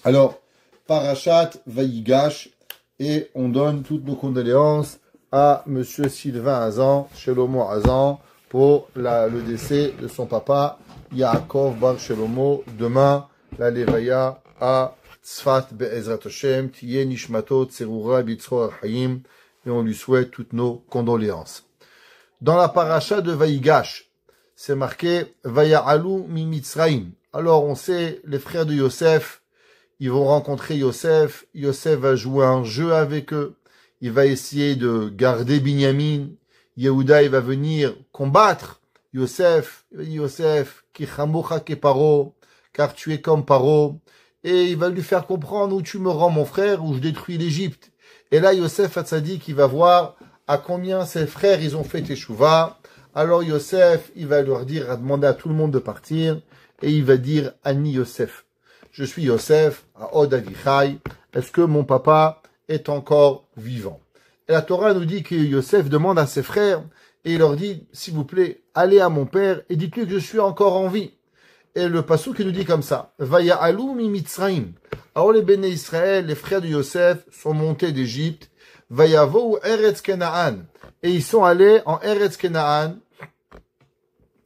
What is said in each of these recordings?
Alors, Parashat Vayigash, et on donne toutes nos condoléances à Monsieur Sylvain Hazan, Shelomo Hazan, pour le décès de son papa, Yaakov Bar Shelomo. Demain, la Levaya à Tzfat Be'ezrat Hashem, Tiye Nishmato Tserura Bitzro Hayim, et on lui souhaite toutes nos condoléances. Dans la paracha de Vayigash, c'est marqué Vaya'alu mi Mitzraïm. Alors on sait, les frères de Yosef, ils vont rencontrer Yosef. Yosef va jouer un jeu avec eux. Il va essayer de garder Binyamin. Yehuda, il va venir combattre Yosef. Il va dire Yosef, ki chamocha ke Paro, car tu es comme Paro. Et il va lui faire comprendre où tu me rends mon frère, où je détruis l'Égypte. Et là, Yosef Hatzadik, il va voir à combien ses frères, ils ont fait Teshuvah. Alors Yosef, il va leur dire, à demander à tout le monde de partir. Et il va dire, Ani Yosef. Je suis Yosef, à Od Avichai. Est-ce que mon papa est encore vivant? Et la Torah nous dit que Yosef demande à ses frères, et il leur dit, s'il vous plaît, allez à mon père et dites-lui que je suis encore en vie. Et le passouk qui nous dit comme ça, Vaya'alu mi Mitzraïm. Alors les béné Israël, les frères de Yosef, sont montés d'Égypte, Vayavo Eretz Kenaan. Et ils sont allés en Eretz Kenaan,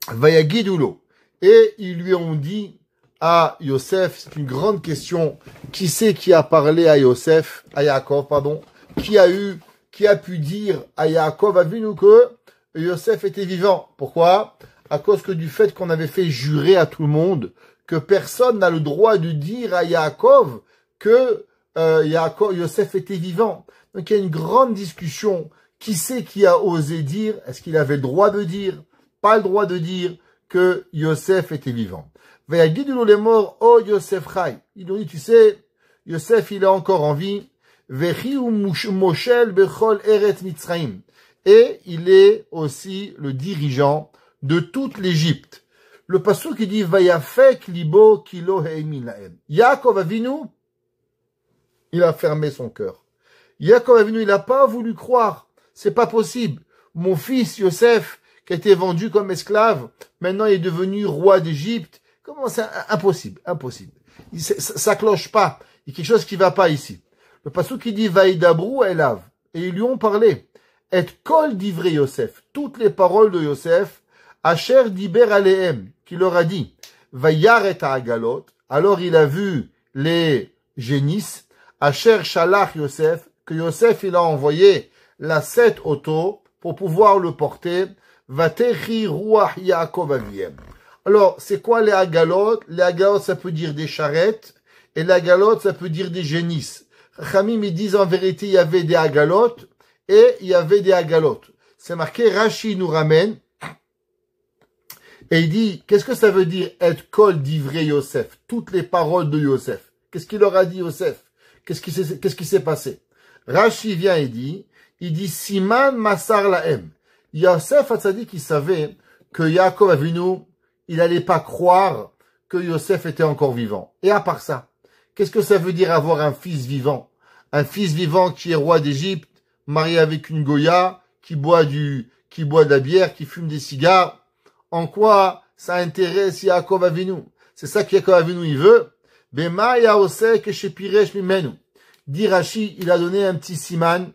Vayagidulo. Et ils lui ont dit à Yosef, c'est une grande question, qui c'est qui a parlé à Yosef, à Yaakov, pardon, qui a pu dire à Yaakov Avinu que Yosef était vivant. Pourquoi? À cause que du fait qu'on avait fait jurer à tout le monde que personne n'a le droit de dire à Yaakov que Yosef était vivant. Donc il y a une grande discussion. Qui c'est qui a osé dire? Est-ce qu'il avait le droit de dire? Pas le droit de dire que Yosef était vivant. Vayagidulo les morts, oh Yosef Chai. Ils ont dit, tu sais, Yosef il est encore en vie. Vechi ou Moshel bechol Eretz Mitzraïm. Et il est aussi le dirigeant de toute l'Égypte. Le passouk qui dit Vayafek libo kilo heimin lahem. Yaakov Avinu, il a fermé son cœur. Yaakov Avinu, il n'a pas voulu croire. C'est pas possible. Mon fils Yosef, qui a été vendu comme esclave, maintenant il est devenu roi d'Égypte. Comment c'est impossible, impossible. Ça cloche pas. Il y a quelque chose qui va pas ici. Le passouk qui dit Vaïdabrou elav. Et ils lui ont parlé. Et kol divrei Yosef. Toutes les paroles de Yosef. Asher diber alehem. Qui leur a dit. Vayaret ha'agalot. Alors il a vu les génisses. Asher shalach Yosef. Que Yosef il a envoyé la 7 autos pour pouvoir le porter. Vatechi ruach Yaakov aviem. Alors, c'est quoi les agalot? Les agalot, ça peut dire des charrettes. Et les agalot, ça peut dire des génisses. Chamim, ils disent en vérité, il y avait des agalot et il y avait des agalot. C'est marqué, Rashi nous ramène. Et il dit, qu'est-ce que ça veut dire, et kol divrei Yosef? Toutes les paroles de Yosef. Qu'est-ce qu'il leur a dit, Yosef? Qu'est-ce qui s'est passé? Rashi vient et dit, Siman Masar Lahem. Yosef Hatzadik, il savait que Yaakov Avinu, il n'allait pas croire que Yosef était encore vivant. Et à part ça, qu'est-ce que ça veut dire avoir un fils vivant? Un fils vivant qui est roi d'Égypte, marié avec une Goya, qui boit de la bière, qui fume des cigares. En quoi ça intéresse Yaakov Avinu? C'est ça que Yaakov Avinu, il veut. Bema Yaoseh Keshepiresh Mimenu. Dit Rashi, il a donné un petit siman.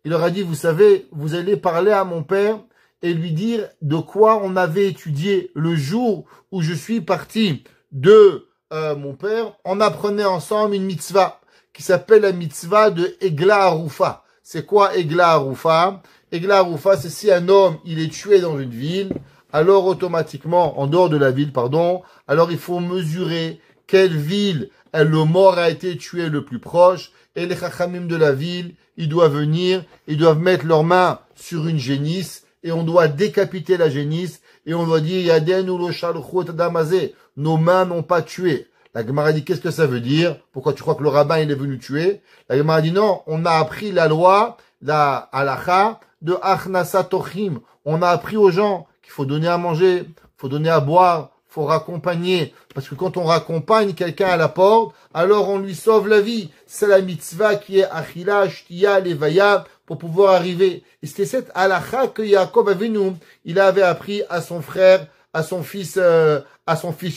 Il leur a dit, vous savez, vous allez parler à mon père et lui dire de quoi on avait étudié le jour où je suis parti de mon père. On apprenait ensemble une mitzvah qui s'appelle la mitzvah de Egla Arufa. C'est quoi Egla Arufa? Egla Arufa, c'est si un homme, il est tué dans une ville, alors automatiquement, en dehors de la ville, pardon, alors il faut mesurer quelle ville le mort a été tué le plus proche, et les chachamim de la ville, ils doivent venir, ils doivent mettre leurs mains sur une génisse, et on doit décapiter la génisse, et on doit dire, Yaden ou lo shalchot damazé, nos mains n'ont pas tué. La Gemara dit, qu'est-ce que ça veut dire? Pourquoi tu crois que le rabbin, il est venu tuer? La Gemara dit, non, on a appris la loi, la halakha, de achnasa tochim. On a appris aux gens qu'il faut donner à manger, il faut donner à boire, il faut raccompagner. Parce que quand on raccompagne quelqu'un à la porte, alors on lui sauve la vie. C'est la mitzvah qui est achila, shtiya, levaya, pour pouvoir arriver. Et c'était cette halakha que Yaakov Avinu, il avait appris à son frère, à son fils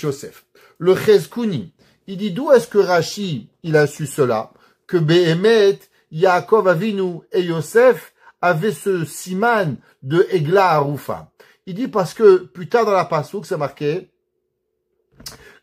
Yosef. Le Chezkouni, Il dit d'où est-ce que Rashi, il a su cela? Que Behemet, Yaakov Avinu et Yosef avaient ce siman de Egla Arufa. Il dit parce que plus tard dans la Passouk, c'est marqué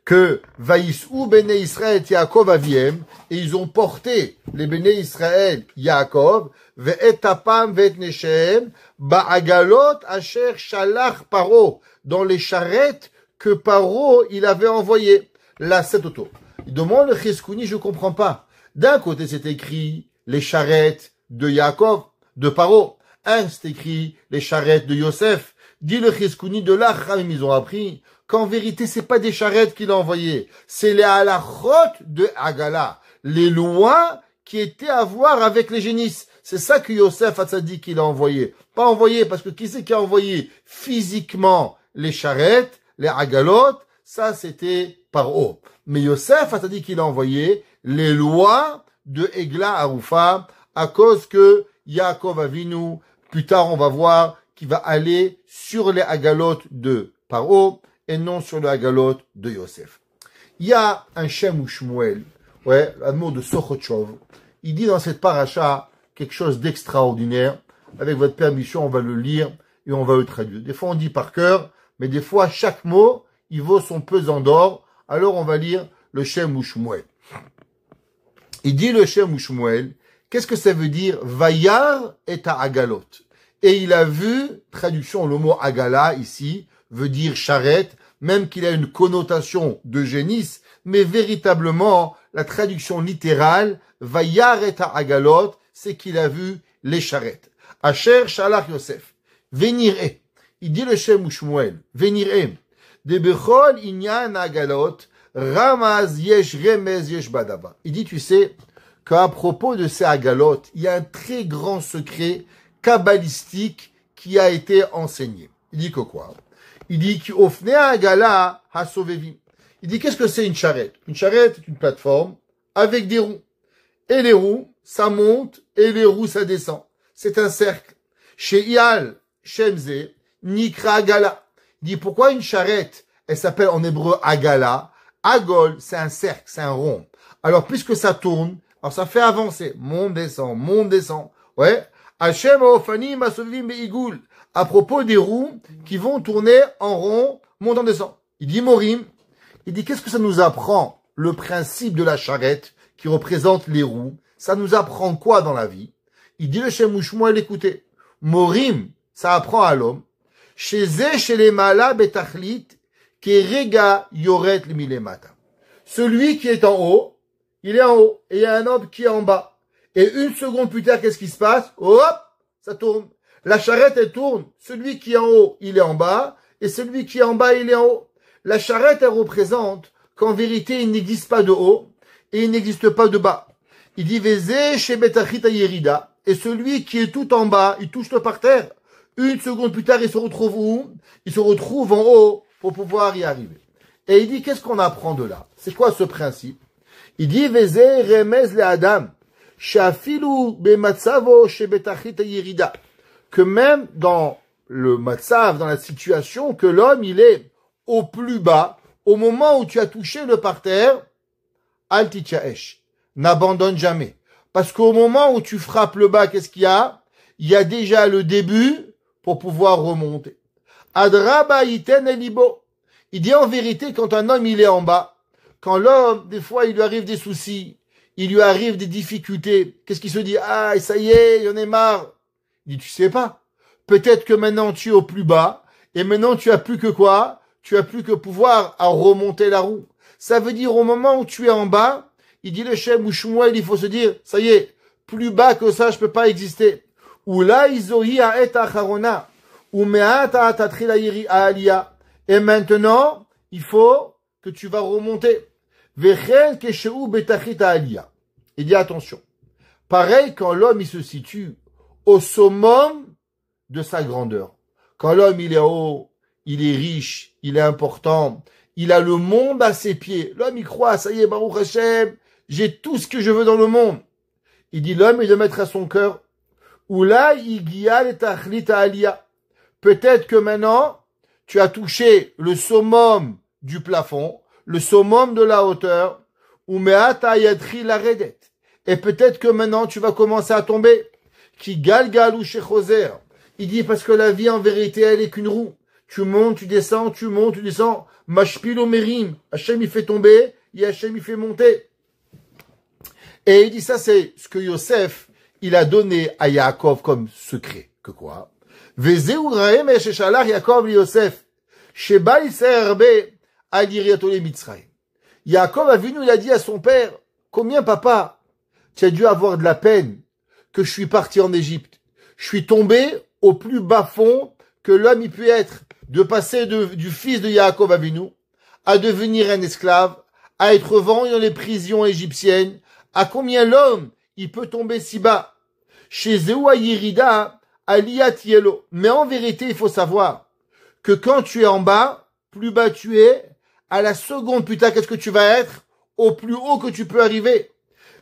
que Vaïsou Béné Israël et Yaakov Aviem, et ils ont porté les Béné Israël, Yaakov, Ve'et Tapam Ve'et Neshem, Ba'agalot Asher Shalach Paro, dans les charrettes que Paro, il avait envoyées. Là, c'est auto. Il demande le Chizkouni, je comprends pas. D'un côté, c'est écrit les charrettes de Yaakov, de Paro. C'est écrit les charrettes de Yosef. Dit le Chizkouni, de là, ils ont appris qu'en vérité, c'est pas des charrettes qu'il a envoyées. C'est les halachot de Agala. Les lois qui étaient à voir avec les génisses. C'est ça que Yosef Hatzadik qu'il a envoyé. Pas envoyé, parce que qui c'est qui a envoyé physiquement les charrettes, les agalot? Ça, c'était Paro. Mais Yosef Hatzadik qu'il a envoyé les lois de Egla Arufa à cause que Yaakov Avinu, plus tard on va voir qu'il va aller sur les agalot de Paro et non sur le agalot de Yosef. Il y a un Shem ou Shmuel, l'amour de Sochotchov. Il dit dans cette paracha quelque chose d'extraordinaire. Avec votre permission, on va le lire et on va le traduire. Des fois, on dit par cœur, mais des fois, chaque mot, il vaut son pesant d'or. Alors, on va lire le Shem ou Shmuel. Il dit le Shem ou Shmuel, qu'est-ce que ça veut dire? Vayar et à agalot. Et il a vu, traduction, le mot agala ici, veut dire charrette, même qu'il a une connotation de génisse, mais véritablement, la traduction littérale, Vayar et à agalot, c'est qu'il a vu les charrettes. Asher Shalach Yosef. Venire. Il dit le Shem ou Shmuel. Venire. De Bechol Inyan Agalot, Ramaz Yesh Remez Yesh Badaba. Il dit, tu sais, qu'à propos de ces Agalot, il y a un très grand secret kabbalistique qui a été enseigné. Il dit que quoi? Il dit qu'Ofne Agala Hasovevim. Il dit, qu'est-ce que c'est une charrette? Une charrette est une plateforme avec des roues. Et les roues, ça monte, et les roues, ça descend. C'est un cercle. Chez Ial, Shemze, Nikra Agala. Il dit, pourquoi une charrette, elle s'appelle en hébreu Agala? Agol, c'est un cercle, c'est un rond. Alors, puisque ça tourne, alors ça fait avancer. Monte, descend, monte, descend. Ouais. Hashem Ofanim Asovim Beigul. À propos des roues qui vont tourner en rond, montant, descend. Il dit, Morim. Il dit, qu'est-ce que ça nous apprend? Le principe de la charrette qui représente les roues. Ça nous apprend quoi dans la vie? Il dit le Shem ou Shmuel, écoutez. Morim, ça apprend à l'homme. Chez les mala betachlit, kerega yoret milemata. Celui qui est en haut, il est en haut. Et il y a un homme qui est en bas. Et une seconde plus tard, qu'est-ce qui se passe? Hop, ça tourne. La charrette, elle tourne. Celui qui est en haut, il est en bas. Et celui qui est en bas, il est en haut. La charrette, elle représente qu'en vérité, il n'existe pas de haut et il n'existe pas de bas. Il dit, Vézé chez Betachita Yerida. Et celui qui est tout en bas, il touche le parterre. Une seconde plus tard, il se retrouve où? Il se retrouve en haut pour pouvoir y arriver. Et il dit, qu'est-ce qu'on apprend de là? C'est quoi ce principe? Il dit, Vézé remez le Adam. Shafilu bematzavo chez Betachita Yerida. Que même dans le matzav, dans la situation, que l'homme, il est au plus bas, au moment où tu as touché le parterre, al titchaesh. N'abandonne jamais. Parce qu'au moment où tu frappes le bas, qu'est-ce qu'il y a? Il y a déjà le début pour pouvoir remonter. Adraba iten elibo. Il dit en vérité, quand un homme il est en bas, quand l'homme, des fois, il lui arrive des soucis, il lui arrive des difficultés, qu'est-ce qu'il se dit? Ah, ça y est, il en est marre. Il dit, tu sais pas. Peut-être que maintenant tu es au plus bas, et maintenant tu as plus que quoi? Tu as plus que pouvoir à remonter la roue. Ça veut dire au moment où tu es en bas, il dit le Shem ou Shmuel, il faut se dire, ça y est, plus bas que ça, je peux pas exister. Ou là, izohi a et acharona, ou me'ata tatrila yiri alia. Et maintenant, il faut que tu vas remonter. Vechel kesheu betachit alia. Il dit attention. Pareil quand l'homme, il se situe au summum de sa grandeur. Quand l'homme, il est haut, il est riche, il est important, il a le monde à ses pieds. L'homme, il croit, ça y est, Baruch Hashem, j'ai tout ce que je veux dans le monde. Il dit, l'homme, il doit mettre à son cœur, ou là, il guia et tachlit alia. Peut-être que maintenant, tu as touché le summum du plafond, le summum de la hauteur, Umeata yadri la redet. Et peut-être que maintenant tu vas commencer à tomber. Qui galgalou shechoser. Il dit parce que la vie en vérité elle est qu'une roue. Tu montes, tu descends, tu montes, tu descends. Mashpil omerim. Hachem il fait tomber et Hachem il fait monter. Et il dit ça c'est ce que Yosef il a donné à Yaakov comme secret. Que quoi? Vezeu raem sheshalach Yaakov Yosef. Sheba Yisrael Adiriato le Mitzrayim. Yaakov Avinu il a dit à son père, combien papa, tu as dû avoir de la peine que je suis parti en Égypte. Je suis tombé au plus bas fond que l'homme y peut être, de passer du fils de Yaakov Avinu à devenir un esclave, à être vendu dans les prisons égyptiennes. À combien l'homme il peut tomber si bas? Chez Zewa Yirida, Aliyat Yelo. Mais en vérité, il faut savoir que quand tu es en bas, plus bas tu es, à la seconde plus tard, qu'est-ce que tu vas être? Au plus haut que tu peux arriver.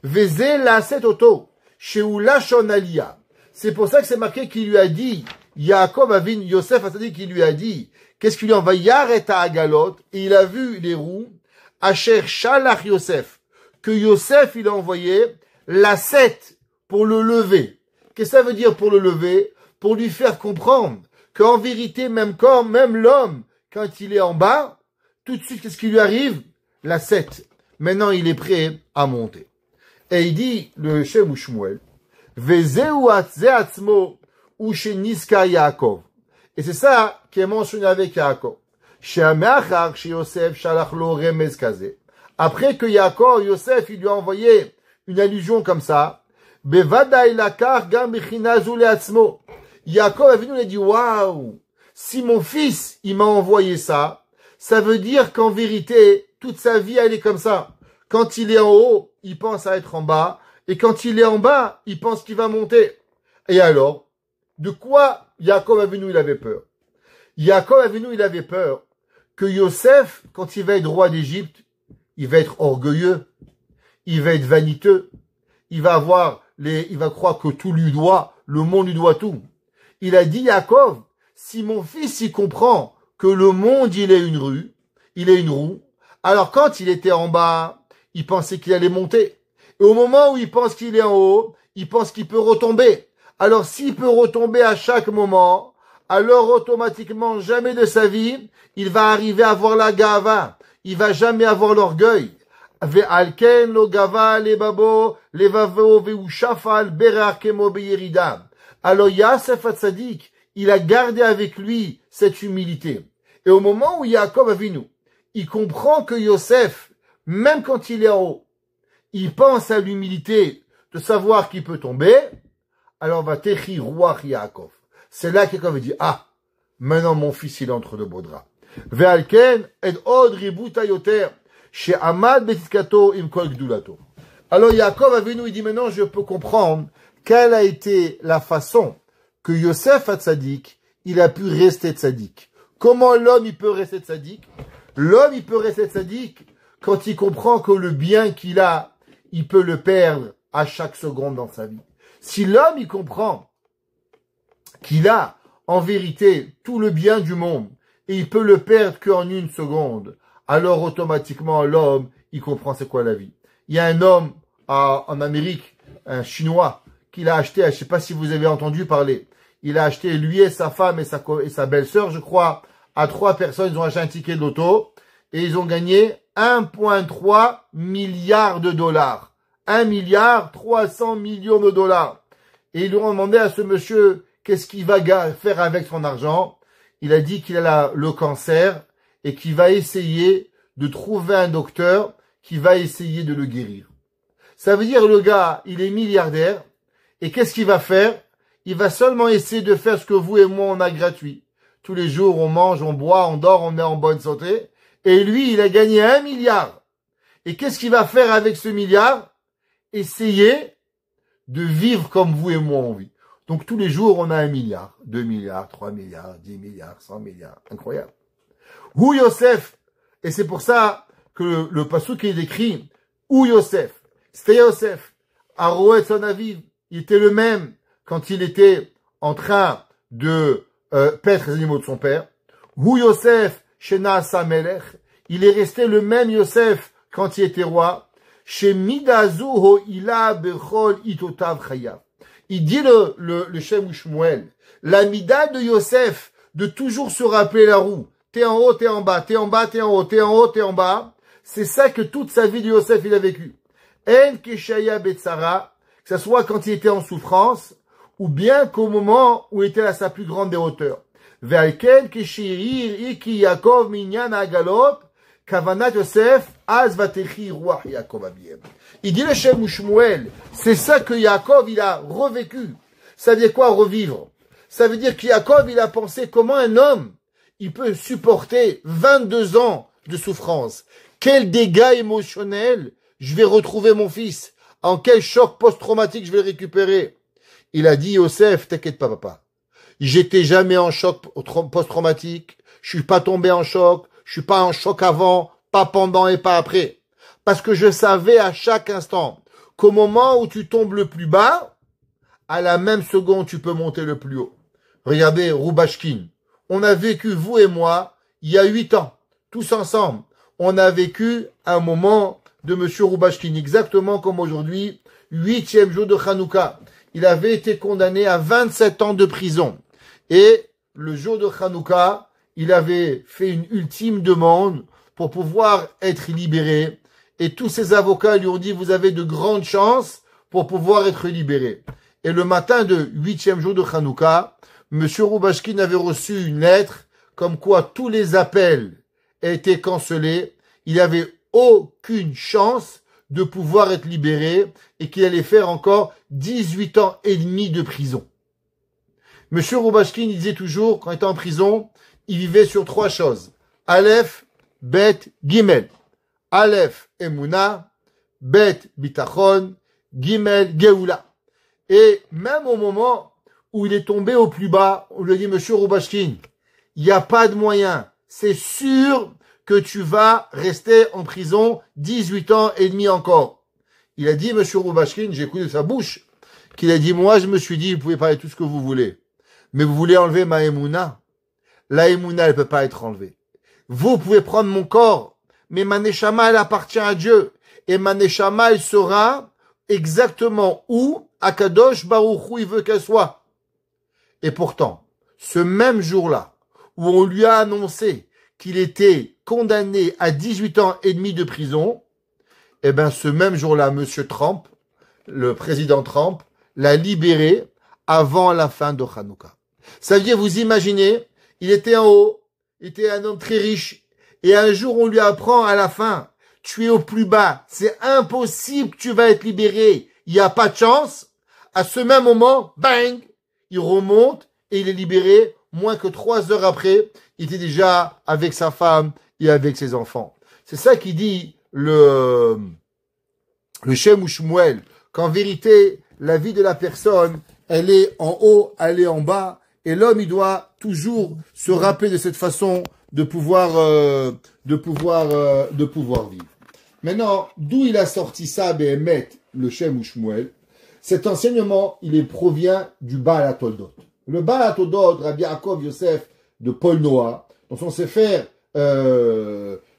Veze la set auto. Chez Oulachon Aliyah. C'est pour ça que c'est marqué qu'il lui a dit, Yaakov Avin, Yosef a dit qu'il lui a dit, qu'est-ce qu'il lui envoie? Yareta Agalot, et il a vu les roues, Asher Shalach Yosef, que Yosef il a envoyé la 7 pour le lever. Qu'est-ce que ça veut dire pour le lever? Pour lui faire comprendre qu'en vérité, même l'homme, quand il est en bas, tout de suite, qu'est-ce qui lui arrive? La 7. Maintenant, il est prêt à monter. Et il dit, le Shem ou Shmuel, Vezeu atzmo ou chez Niska Yaakov. Et c'est ça qui est mentionné avec Yaakov. Chez Yosef, Shalach lo remez kaze. Après que Yaakov, Yosef, il lui a envoyé une allusion comme ça, Bevadaï lakar gam bechinazu leatzmo. Yaakov est venu et a dit, waouh, si mon fils, il m'a envoyé ça, ça veut dire qu'en vérité, toute sa vie, elle est comme ça. Quand il est en haut, il pense à être en bas. Et quand il est en bas, il pense qu'il va monter. Et alors, de quoi Yaakov Avinu il avait peur? Yaakov Avinu il avait peur que Yosef, quand il va être roi d'Égypte, il va être orgueilleux, il va être vaniteux, il va croire que tout lui doit, le monde lui doit tout. Il a dit Yaakov, si mon fils il comprend que le monde il est une rue, il est une roue, alors quand il était en bas, il pensait qu'il allait monter. Et au moment où il pense qu'il est en haut, il pense qu'il peut retomber. Alors s'il peut retomber à chaque moment, alors automatiquement, jamais de sa vie, il va arriver à avoir la gava. Il va jamais avoir l'orgueil. Ve'alken lo gava le babo levavo ve'u shafal berar kemo beyerida. Alors Yosef Hatzadik, il a gardé avec lui cette humilité. Et au moment où Yaakov Avinu, il comprend que Yosef, même quand il est en haut, il pense à l'humilité de savoir qu'il peut tomber, alors va techi ruach Yaakov. C'est là que quelqu'un dit, ah, maintenant mon fils il est entre de beaux draps. Ve'alken et od ributa yoter chez Amad betitkato im kol gdulato. Alors Yaakov Avinu, il dit maintenant je peux comprendre quelle a été la façon que Yosef Hatzadik, il a pu rester tzaddik. Comment l'homme il peut rester tzaddik? L'homme il peut rester tzaddik quand il comprend que le bien qu'il a, il peut le perdre à chaque seconde dans sa vie. Si l'homme il comprend qu'il a en vérité tout le bien du monde et il peut le perdre qu'en une seconde, alors automatiquement l'homme il comprend c'est quoi la vie. Il y a un homme en Amérique, un Chinois, qu'il a acheté, je ne sais pas si vous avez entendu parler, il a acheté lui et sa femme et sa belle-sœur, je crois, à 3 personnes, ils ont acheté un ticket de loto et ils ont gagné 1,3 milliard de dollars. 1 milliard 300 millions de dollars. Et ils lui ont demandé à ce monsieur qu'est-ce qu'il va faire avec son argent. Il a dit qu'il a le cancer et qu'il va essayer de trouver un docteur qui va essayer de le guérir. Ça veut dire le gars, il est milliardaire et qu'est-ce qu'il va faire? Il va seulement essayer de faire ce que vous et moi on a gratuit. Tous les jours on mange, on boit, on dort, on est en bonne santé. Et lui, il a gagné 1 milliard. Et qu'est-ce qu'il va faire avec ce milliard? Essayer de vivre comme vous et moi on vit. Donc tous les jours, on a 1 milliard, 2 milliards, 3 milliards, 10 milliards, 100 milliards. Incroyable. Ou Yosef. Et c'est pour ça que le passouk est décrit. Ou Yosef. C'était Yosef. Aroet son aviv. Il était le même quand il était en train de paître les animaux de son père. Ou Yosef. Shena Samelech. Il est resté le même Yosef quand il était roi. chez Midazu ho ila bechol itotav chayav. Il dit le Shem Shmuel, la mida de Yosef, de toujours se rappeler la roue. T'es en haut, t'es en bas, t'es en bas, t'es en haut, t'es en haut, t'es en bas. C'est ça que toute sa vie de Yosef, il a vécu. En keshaya betzara, que ce soit quand il était en souffrance, ou bien qu'au moment où il était à sa plus grande des hauteurs. Ve'alken keshirir iki Yaakov minyan agalot, kavanat Yosef, az vatechi ruach Yaakov abiem. Il dit le Shem Shmuel, c'est ça que Yaakov, il a revécu. Ça veut dire quoi, revivre? Ça veut dire que Yaakov, il a pensé comment un homme, il peut supporter 22 ans de souffrance. Quel dégât émotionnel je vais retrouver mon fils. En quel choc post-traumatique je vais le récupérer. Il a dit, Yosef, t'inquiète pas, papa. J'étais jamais en choc post-traumatique. Je suis pas tombé en choc. Je suis pas en choc avant, pas pendant et pas après. Parce que je savais à chaque instant qu'au moment où tu tombes le plus bas, à la même seconde, tu peux monter le plus haut. Regardez, Roubachkin. On a vécu, vous et moi, il y a 8 ans. Tous ensemble. On a vécu un moment de Monsieur Roubachkin, exactement comme aujourd'hui, 8e jour de Hanouka. Il avait été condamné à 27 ans de prison. Et le jour de Hanouka, il avait fait une ultime demande pour pouvoir être libéré. Et tous ses avocats lui ont dit, vous avez de grandes chances pour pouvoir être libéré. Et le matin de 8e jour de Hanouka, Monsieur Roubachkin avait reçu une lettre comme quoi tous les appels étaient cancellés. Il avait aucune chance de pouvoir être libéré et qu'il allait faire encore 18 ans et demi de prison. Monsieur Roubachkin, il disait toujours, quand il était en prison, il vivait sur 3 choses. Aleph, Bet, Gimel. Aleph, Emouna. Bet, Bitachon. Gimel, Geoula. Et même au moment où il est tombé au plus bas, on lui a dit, Monsieur Roubachkin, il n'y a pas de moyen. C'est sûr que tu vas rester en prison 18 ans et demi encore. Il a dit, Monsieur Roubachkin, j'ai écouté de sa bouche, qu'il a dit, moi, je me suis dit, vous pouvez parler tout ce que vous voulez. Mais vous voulez enlever ma Emouna. La Emouna, elle peut pas être enlevée. Vous pouvez prendre mon corps, mais ma Neshama, elle appartient à Dieu. Et ma Neshama, elle sera exactement où Akadosh Baruch Hu, il veut qu'elle soit. Et pourtant, ce même jour-là, où on lui a annoncé qu'il était condamné à 18 ans et demi de prison, eh ben, ce même jour-là, Monsieur Trump, le président Trump, l'a libéré avant la fin de Hanouka. Ça veut dire, vous imaginez, il était en haut, il était un homme très riche, et un jour on lui apprend à la fin, tu es au plus bas, c'est impossible que tu vas être libéré, il n'y a pas de chance. À ce même moment, bang, il remonte et il est libéré. Moins que 3 heures après, il était déjà avec sa femme et avec ses enfants. C'est ça qui dit le Shem Shmuel, qu'en vérité, la vie de la personne, elle est en haut, elle est en bas, et l'homme, il doit toujours se rappeler de cette façon de pouvoir vivre. Maintenant, d'où il a sorti ça, Behemet, le Shem Shmuel? Cet enseignement, il provient du Baal HaToldot. Le Baal HaToldot, Rabbi Yaakov Yosef de Paul Noah, dans son Sefer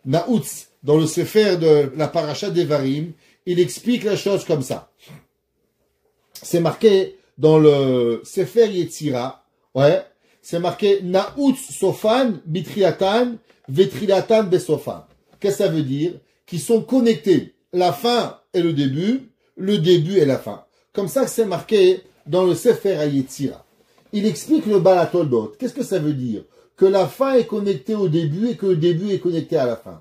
Naoutz, dans le Sefer de la Paracha d'Evarim, il explique la chose comme ça. C'est marqué dans le Sefer Yetzira, ouais, c'est marqué Naoutz Sofan Bitriatan Vetrilatan Besofan. Qu'est-ce que ça veut dire? Qu'ils sont connectés, la fin et le début et la fin. Comme ça que c'est marqué dans le Sefer Yetzira. Il explique le Baal HaToldot. Qu'est-ce que ça veut dire? Que la fin est connectée au début et que le début est connecté à la fin.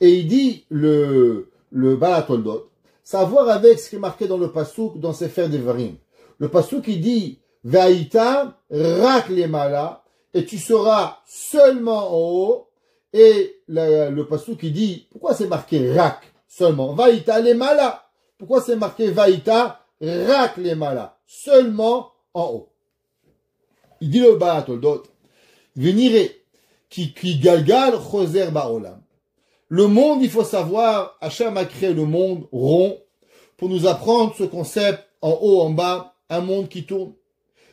Et il dit, le Baal HaToldot, ça a à voir avec ce qui est marqué dans le Passouk, dans Sefer Devarim. Le Passouk, il dit, Ve'aïta rak lemala, et tu seras seulement en haut. Et le Passouk, il dit, pourquoi c'est marqué rak seulement? Ve'aïta lemala. Pourquoi c'est marqué Ve'aïta rak lemala? Seulement en haut. Il dit le Baal HaToldot, venire qui galgal choser baolam. Le monde, il faut savoir, Hachem a créé le monde rond pour nous apprendre ce concept en haut, en bas, un monde qui tourne.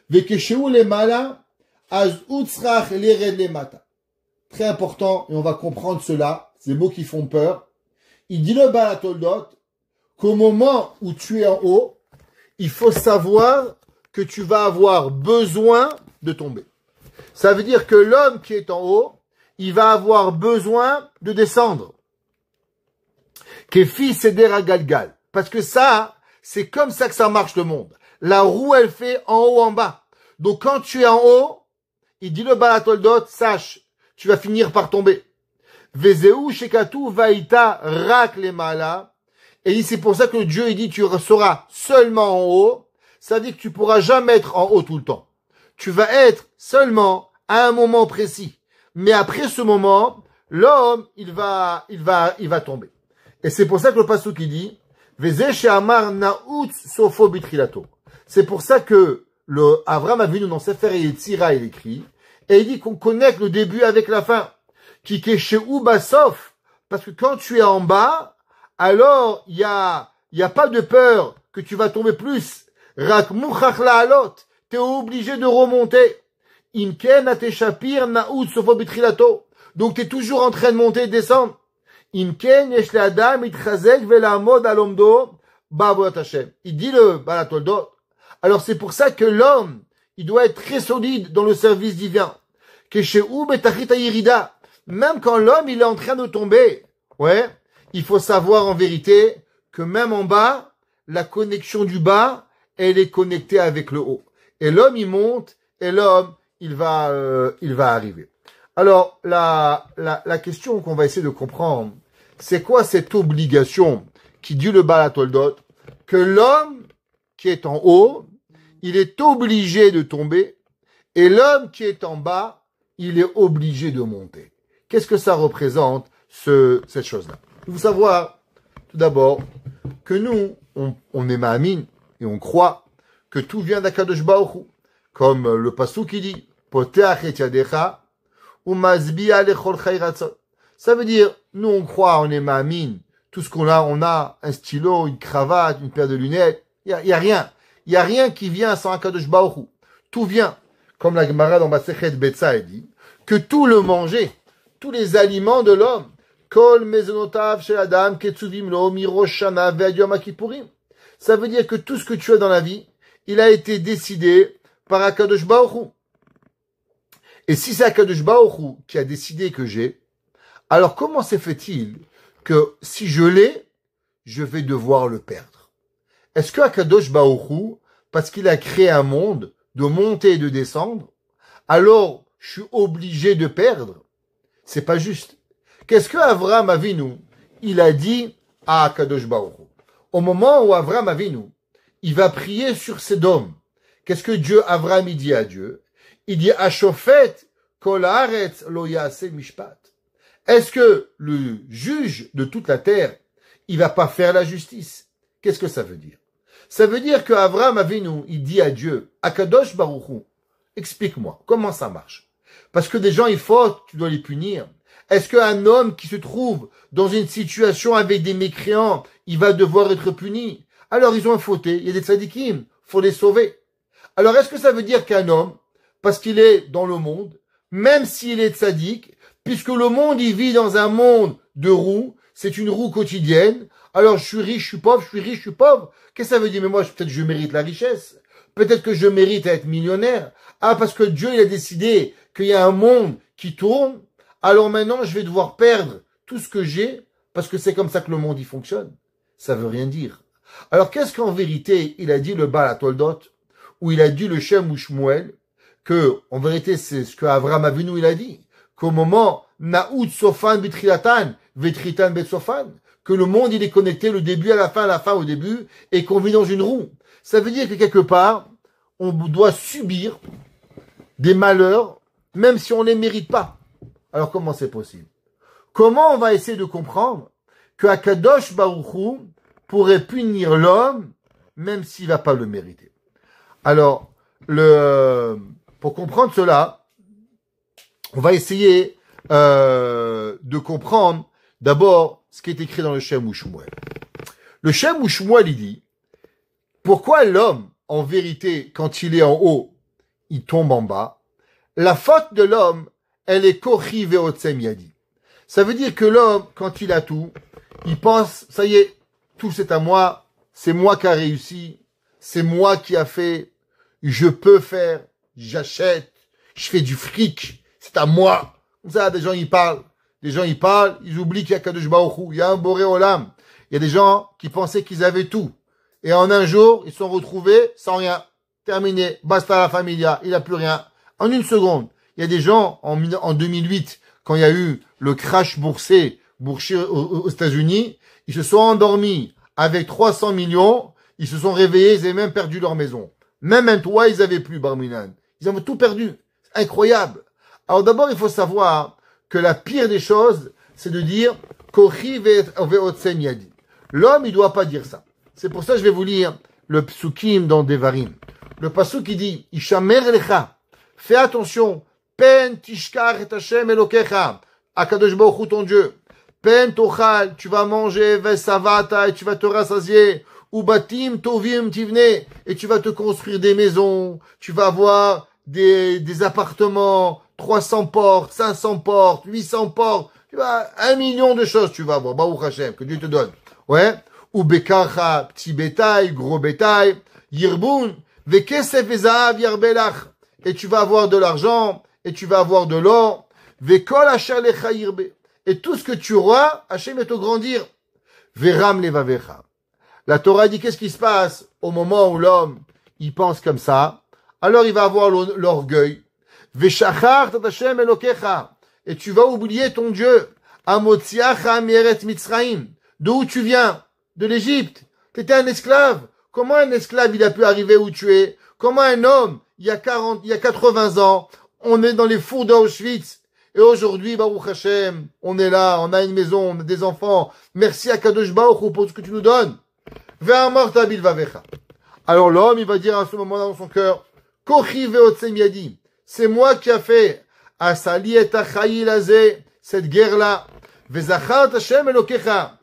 Vekesheu lemala az utzrach lered lemata. Très important, et on va comprendre cela, ces mots qui font peur. Il dit le Baal HaToldot qu'au moment où tu es en haut, il faut savoir que tu vas avoir besoin de tomber. Ça veut dire que l'homme qui est en haut, il va avoir besoin de descendre. Kefi seder galgal. Parce que ça, c'est comme ça que ça marche le monde. La roue, elle fait en haut, en bas. Donc quand tu es en haut, il dit le Balatoldot, sache, tu vas finir par tomber. Vezeu shekatu vaïta rak le mala. Et c'est pour ça que Dieu, il dit, tu seras seulement en haut. Ça veut dire que tu pourras jamais être en haut tout le temps. Tu vas être seulement à un moment précis. Mais après ce moment, l'homme, il va tomber. Et c'est pour ça que le pasuk il dit, Veze she'amar na'utz sofo bitrilato. C'est pour ça que le Avraham Avinu dans Sefer Yetzira, il écrit, et il dit qu'on connecte le début avec la fin. Qui keshe'u basof. Parce que quand tu es en bas, alors il y a pas de peur que tu vas tomber plus. Rak muchach la'alot. T'es obligé de remonter. Imken ateshapir na'ut sofo bitrilato. Donc t'es toujours en train de monter et de descendre. Imken yesh le'adam itchazek ve'la'amod alomdo ba'avodat Hashem. Il dit le Balatoldot. Alors c'est pour ça que l'homme, il doit être très solide dans le service divin. Keshe'u betachit ha'yirida. Même quand l'homme, il est en train de tomber, ouais, il faut savoir en vérité que même en bas, la connexion du bas, elle est connectée avec le haut. Et l'homme, il monte, et l'homme, il va arriver. Alors, la question qu'on va essayer de comprendre, c'est quoi cette obligation qui dit le Balatoldot, que l'homme qui est en haut, il est obligé de tomber, et l'homme qui est en bas, il est obligé de monter. Qu'est-ce que ça représente, cette chose-là? Il faut savoir, tout d'abord, que nous, on est ma'amin, et on croit que tout vient d'Akadosh Baruch Hu. Comme le pasuk qui dit, Poteach et yadecha, ou mazbiya lechol chayratzot. Ça veut dire, nous on croit, on est ma'amin, tout ce qu'on a un stylo, une cravate, une paire de lunettes, il y a rien. Il y a rien qui vient sans Akadosh Baruch Hu. Tout vient. Comme la Gemara dans Masechet Betsa dit, que tout le manger, tous les aliments de l'homme, Kol mezonotav shel adam ketzuvim lo mirosh shana ve'ad yom kippurim. Ça veut dire que tout ce que tu as dans la vie, il a été décidé par Akadosh Baruch Hu. Et si c'est Akadosh Baruch Hu qui a décidé que j'ai, alors comment se fait-il que si je l'ai, je vais devoir le perdre? Est-ce que Akadosh Baruch Hu, parce qu'il a créé un monde de monter et de descendre, alors je suis obligé de perdre? C'est pas juste. Qu'est-ce que Avraham Avinu, il a dit à Akadosh Baruch Hu? Au moment où Avraham Avinu, il va prier sur Sédom, qu'est-ce que Dieu, Avraham, il dit à Dieu? Il dit, Ashofet kol haaretz lo ya'aseh mishpat. Est-ce que le juge de toute la terre, il va pas faire la justice? Qu'est-ce que ça veut dire? Ça veut dire que Avraham Avinu, il dit à Dieu, Akadosh Baruch Hu, explique-moi, comment ça marche? Parce que des gens, ils fautent, tu dois les punir. Est-ce qu'un homme qui se trouve dans une situation avec des mécréants, il va devoir être puni? Alors ils ont fauté, il y a des tzadikim, faut les sauver. Alors est-ce que ça veut dire qu'un homme, parce qu'il est dans le monde, même s'il est tzadik, puisque le monde, il vit dans un monde de roues, c'est une roue quotidienne, alors je suis riche, je suis pauvre, je suis riche, je suis pauvre, qu'est-ce que ça veut dire? Mais moi, peut-être que je mérite la richesse. Peut-être que je mérite à être millionnaire. Ah, parce que Dieu, il a décidé qu'il y a un monde qui tourne, alors maintenant, je vais devoir perdre tout ce que j'ai, parce que c'est comme ça que le monde, il fonctionne. Ça veut rien dire. Alors, qu'est-ce qu'en vérité, il a dit le Balatoldot, ou il a dit le Shem ou Shmuel, que, en vérité, c'est ce que Avraham Avinu, il a dit, qu'au moment, Na'ut Sofan Bitrilatan, Vetritan Bet Sofan, que le monde, il est connecté le début à la fin au début, et qu'on vit dans une roue. Ça veut dire que quelque part, on doit subir des malheurs, même si on ne les mérite pas. Alors comment c'est possible? Comment on va essayer de comprendre que Akadosh Baruch Hu pourrait punir l'homme, même s'il va pas le mériter? Alors, pour comprendre cela, on va essayer de comprendre d'abord ce qui est écrit dans le Shem ou Shmuel. Le Shem ou Shmuel, il dit, pourquoi l'homme, en vérité, quand il est en haut, il tombe en bas? La faute de l'homme, elle est Kochi Ve'otsem Yadi. Ça veut dire que l'homme, quand il a tout, il pense, ça y est, tout c'est à moi, c'est moi qui a réussi, c'est moi qui a fait, je peux faire, j'achète, je fais du fric, c'est à moi. Comme ça, des gens ils parlent, ils oublient qu'il y a Kadosh Baruch Hu, il y a un Boré Olam. Il y a des gens qui pensaient qu'ils avaient tout. Et en un jour, ils se sont retrouvés sans rien. Terminé, basta la familia, il n'a plus rien. En une seconde. Il y a des gens, en 2008, quand il y a eu le crash boursier aux États-Unis, ils se sont endormis avec 300 millions, ils se sont réveillés, ils avaient même perdu leur maison. Même un toit, ils avaient plus, Barminan. Ils avaient tout perdu. C'est incroyable. Alors d'abord, il faut savoir que la pire des choses, c'est de dire Kochi ve'otsem yadi. L'homme, il doit pas dire ça. C'est pour ça que je vais vous lire le psukim dans Devarim. Le pasuk qui dit Ishamer lecha. Fais attention. Pen tishkar et Hashem elokecha. Akadosh Baruch Hu ton Dieu. Pen tochal. Tu vas manger vesavata et tu vas te rassasier. Ubatim tovim tivne. Et tu vas te construire des maisons. Tu vas avoir des appartements. 300 portes, 500 portes, 800 portes. Tu vas 1 million de choses tu vas avoir. Baruch Hashem. Que Dieu te donne. Ouais. Ou bekarcha, petit bétail, gros bétail, yirbun, vekesef vezahav yarbelach. Et tu vas avoir de l'argent, et tu vas avoir de l'or, vekol asher lecha yirbe. Et tout ce que tu auras, Hachem va te grandir. Veram levavecha. La Torah dit qu'est-ce qui se passe au moment où l'homme, il pense comme ça. Alors il va avoir l'orgueil. Veshachar tat Hashem elokecha. Et tu vas oublier ton Dieu. Amotziacha mieret Mitzraim. D'où tu viens? De l'Égypte. Tu étais un esclave. Comment un esclave il a pu arriver où tu es? Comment un homme, il y a 80 ans, on est dans les fours d'Auschwitz. Et aujourd'hui, Baruch Hashem, on est là, on a une maison, on a des enfants. Merci à Kadosh Baruch Hu pour ce que tu nous donnes. Ve'amar tabil vavecha. Alors l'homme, il va dire à ce moment-là dans son cœur, Kochi ve'otsem yadi. C'est moi qui a fait Asali et achayil azeh, cette guerre-là. Ve'zachar Hashem elokecha.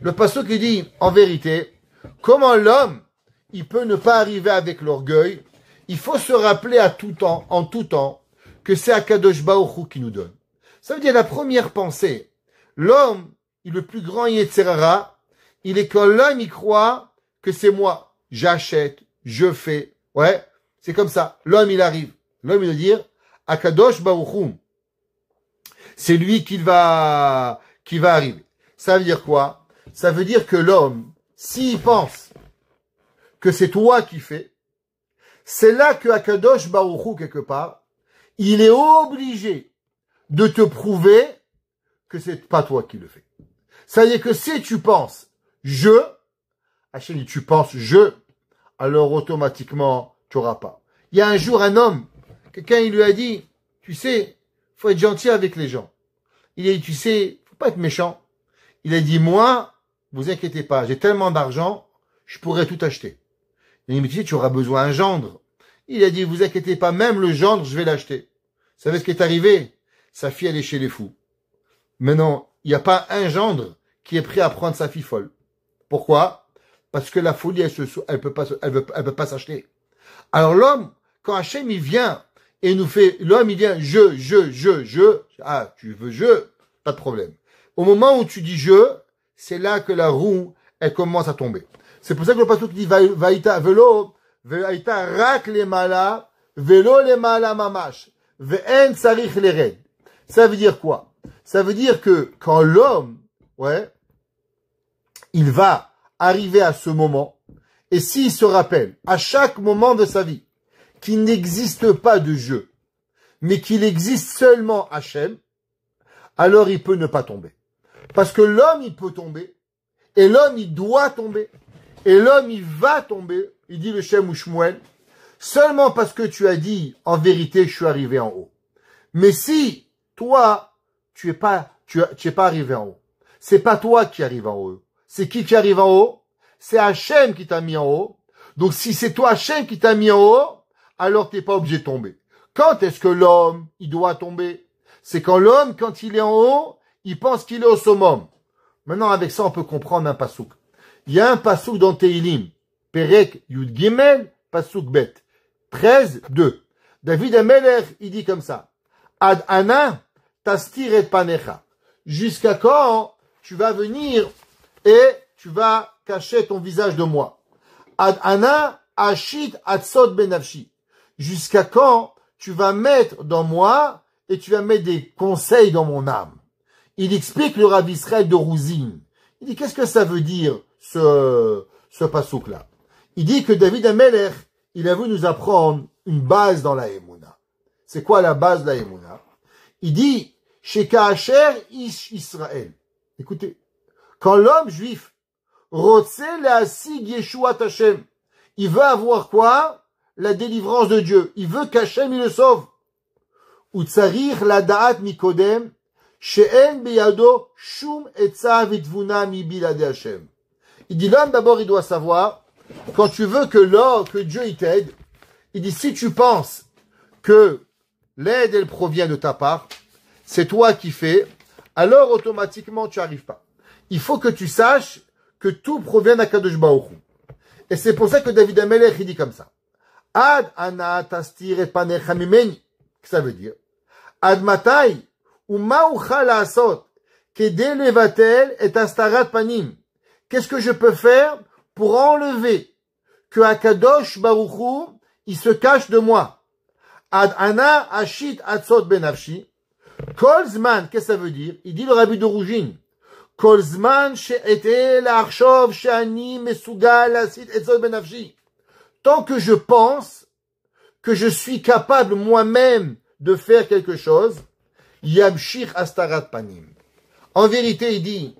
Le pasuk qui dit, en vérité, comment l'homme, il peut ne pas arriver avec l'orgueil, il faut se rappeler à tout temps, en tout temps, que c'est Akadosh Baruch Hu qui nous donne. Ça veut dire la première pensée. L'homme, il est le plus grand Yetzerara, il est quand l'homme, il croit que c'est moi. J'achète, je fais. Ouais, c'est comme ça. L'homme, il arrive. L'homme, il veut dire, Akadosh Baruch Hu. C'est lui qui va arriver. Ça veut dire quoi? Ça veut dire que l'homme, s'il pense que c'est toi qui fais, c'est là que Akadosh Baruch Hu, quelque part, il est obligé de te prouver que c'est pas toi qui le fais. Ça veut dire que si tu penses je, Hachem dit tu penses je, alors automatiquement tu n'auras pas. Il y a un jour un homme, quelqu'un il lui a dit, tu sais, faut être gentil avec les gens. Il a dit, tu sais, faut pas être méchant. Il a dit, moi, vous inquiétez pas, j'ai tellement d'argent, je pourrais tout acheter. Il a dit, mais tu sais, tu auras besoin d'un gendre. Il a dit, vous inquiétez pas, même le gendre, je vais l'acheter. Vous savez ce qui est arrivé? Sa fille, elle est chez les fous. Mais non, il n'y a pas un gendre qui est prêt à prendre sa fille folle. Pourquoi? Parce que la folie, elle peut pas s'acheter. Alors l'homme, quand Hachem, il vient, et nous fait, l'homme, il vient, je. Ah, tu veux je? Pas de problème. Au moment où tu dis je, c'est là que la roue, elle commence à tomber. C'est pour ça que le pasteur dit, vaïta velo, vaïta rak les mala, velo les mala mamash, ve'en sarich les red. Ça veut dire quoi? Ça veut dire que quand l'homme, ouais, il va arriver à ce moment, et s'il se rappelle, à chaque moment de sa vie, qu'il n'existe pas de jeu, mais qu'il existe seulement Hachem, alors il peut ne pas tomber. Parce que l'homme, il peut tomber, et l'homme, il doit tomber, et l'homme, il va tomber, il dit le Shem ou Shmuel, seulement parce que tu as dit, en vérité, je suis arrivé en haut. Mais si, toi, tu es pas arrivé en haut, c'est pas toi qui arrive en haut, c'est qui arrive en haut? C'est Hachem qui t'a mis en haut. Donc si c'est toi, Hachem, qui t'a mis en haut, alors t'es pas obligé de tomber. Quand est-ce que l'homme, il doit tomber? C'est quand l'homme, quand il est en haut, il pense qu'il est au summum. Maintenant, avec ça, on peut comprendre un pasouk. Il y a un pasouk dans Teilim, Perek Yud Gimel, pasouk Bet, 13, 2. David Ameler, il dit comme ça. Ad ana tastir et panecha. jusqu'à quand tu vas venir et tu vas cacher ton visage de moi. Ad ana ashit atzot benafshi. Jusqu'à quand tu vas mettre dans moi et tu vas mettre des conseils dans mon âme. Il explique le Rav Israël de Rouzine. Il dit, qu'est-ce que ça veut dire, ce pasouk-là? Il dit que David Amelech, il a voulu nous apprendre une base dans la Emouna. C'est quoi la base de la Emouna? Il dit, chez Kaacher Ish Israël. Écoutez, quand l'homme juif, Rotse le'asig Yeshuat Hashem, il veut avoir quoi? La délivrance de Dieu. Il veut qu'Hashem, il le sauve. Utsarir la da'at mikodem, she'en beyado shum etza vitvuna mi bilade Hashem. Il dit, l'homme, d'abord, il doit savoir, quand tu veux que Dieu, il t'aide, il dit, si tu penses que l'aide, elle provient de ta part, c'est toi qui fais, alors automatiquement, tu arrives pas. Il faut que tu saches que tout provient d'Akadosh Baruch Hu. Et c'est pour ça que David Amelech, il dit comme ça. Ad ana tastir et panecha mimeni. Qu'est-ce que ça veut dire? Ad matai, ou ma'ucha la'asot, kede levatel et astarat panim. Qu'est-ce que je peux faire pour enlever que Akadosh Baruch Hu, il se cache de moi? Ad ana ashit atzot benafshi. Kol zman, qu'est-ce que ça veut dire? Il dit le Rabbi de Rougine. Kol zman she'ete la'achshov she'ani mesugal asit atzot benafshi. Tant que je pense que je suis capable moi-même de faire quelque chose, yamshich astarat panim. En vérité, il dit,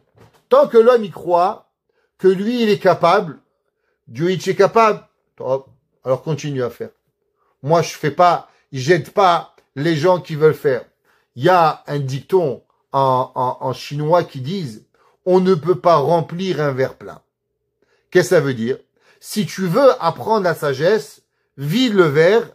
tant que l'homme y croit, que lui, il est capable, Dieu, il est capable, alors continue à faire. Moi, j'aide pas les gens qui veulent faire. Il y a un dicton en chinois qui dit, on ne peut pas remplir un verre plein. Qu'est-ce que ça veut dire? Si tu veux apprendre la sagesse, vide le verre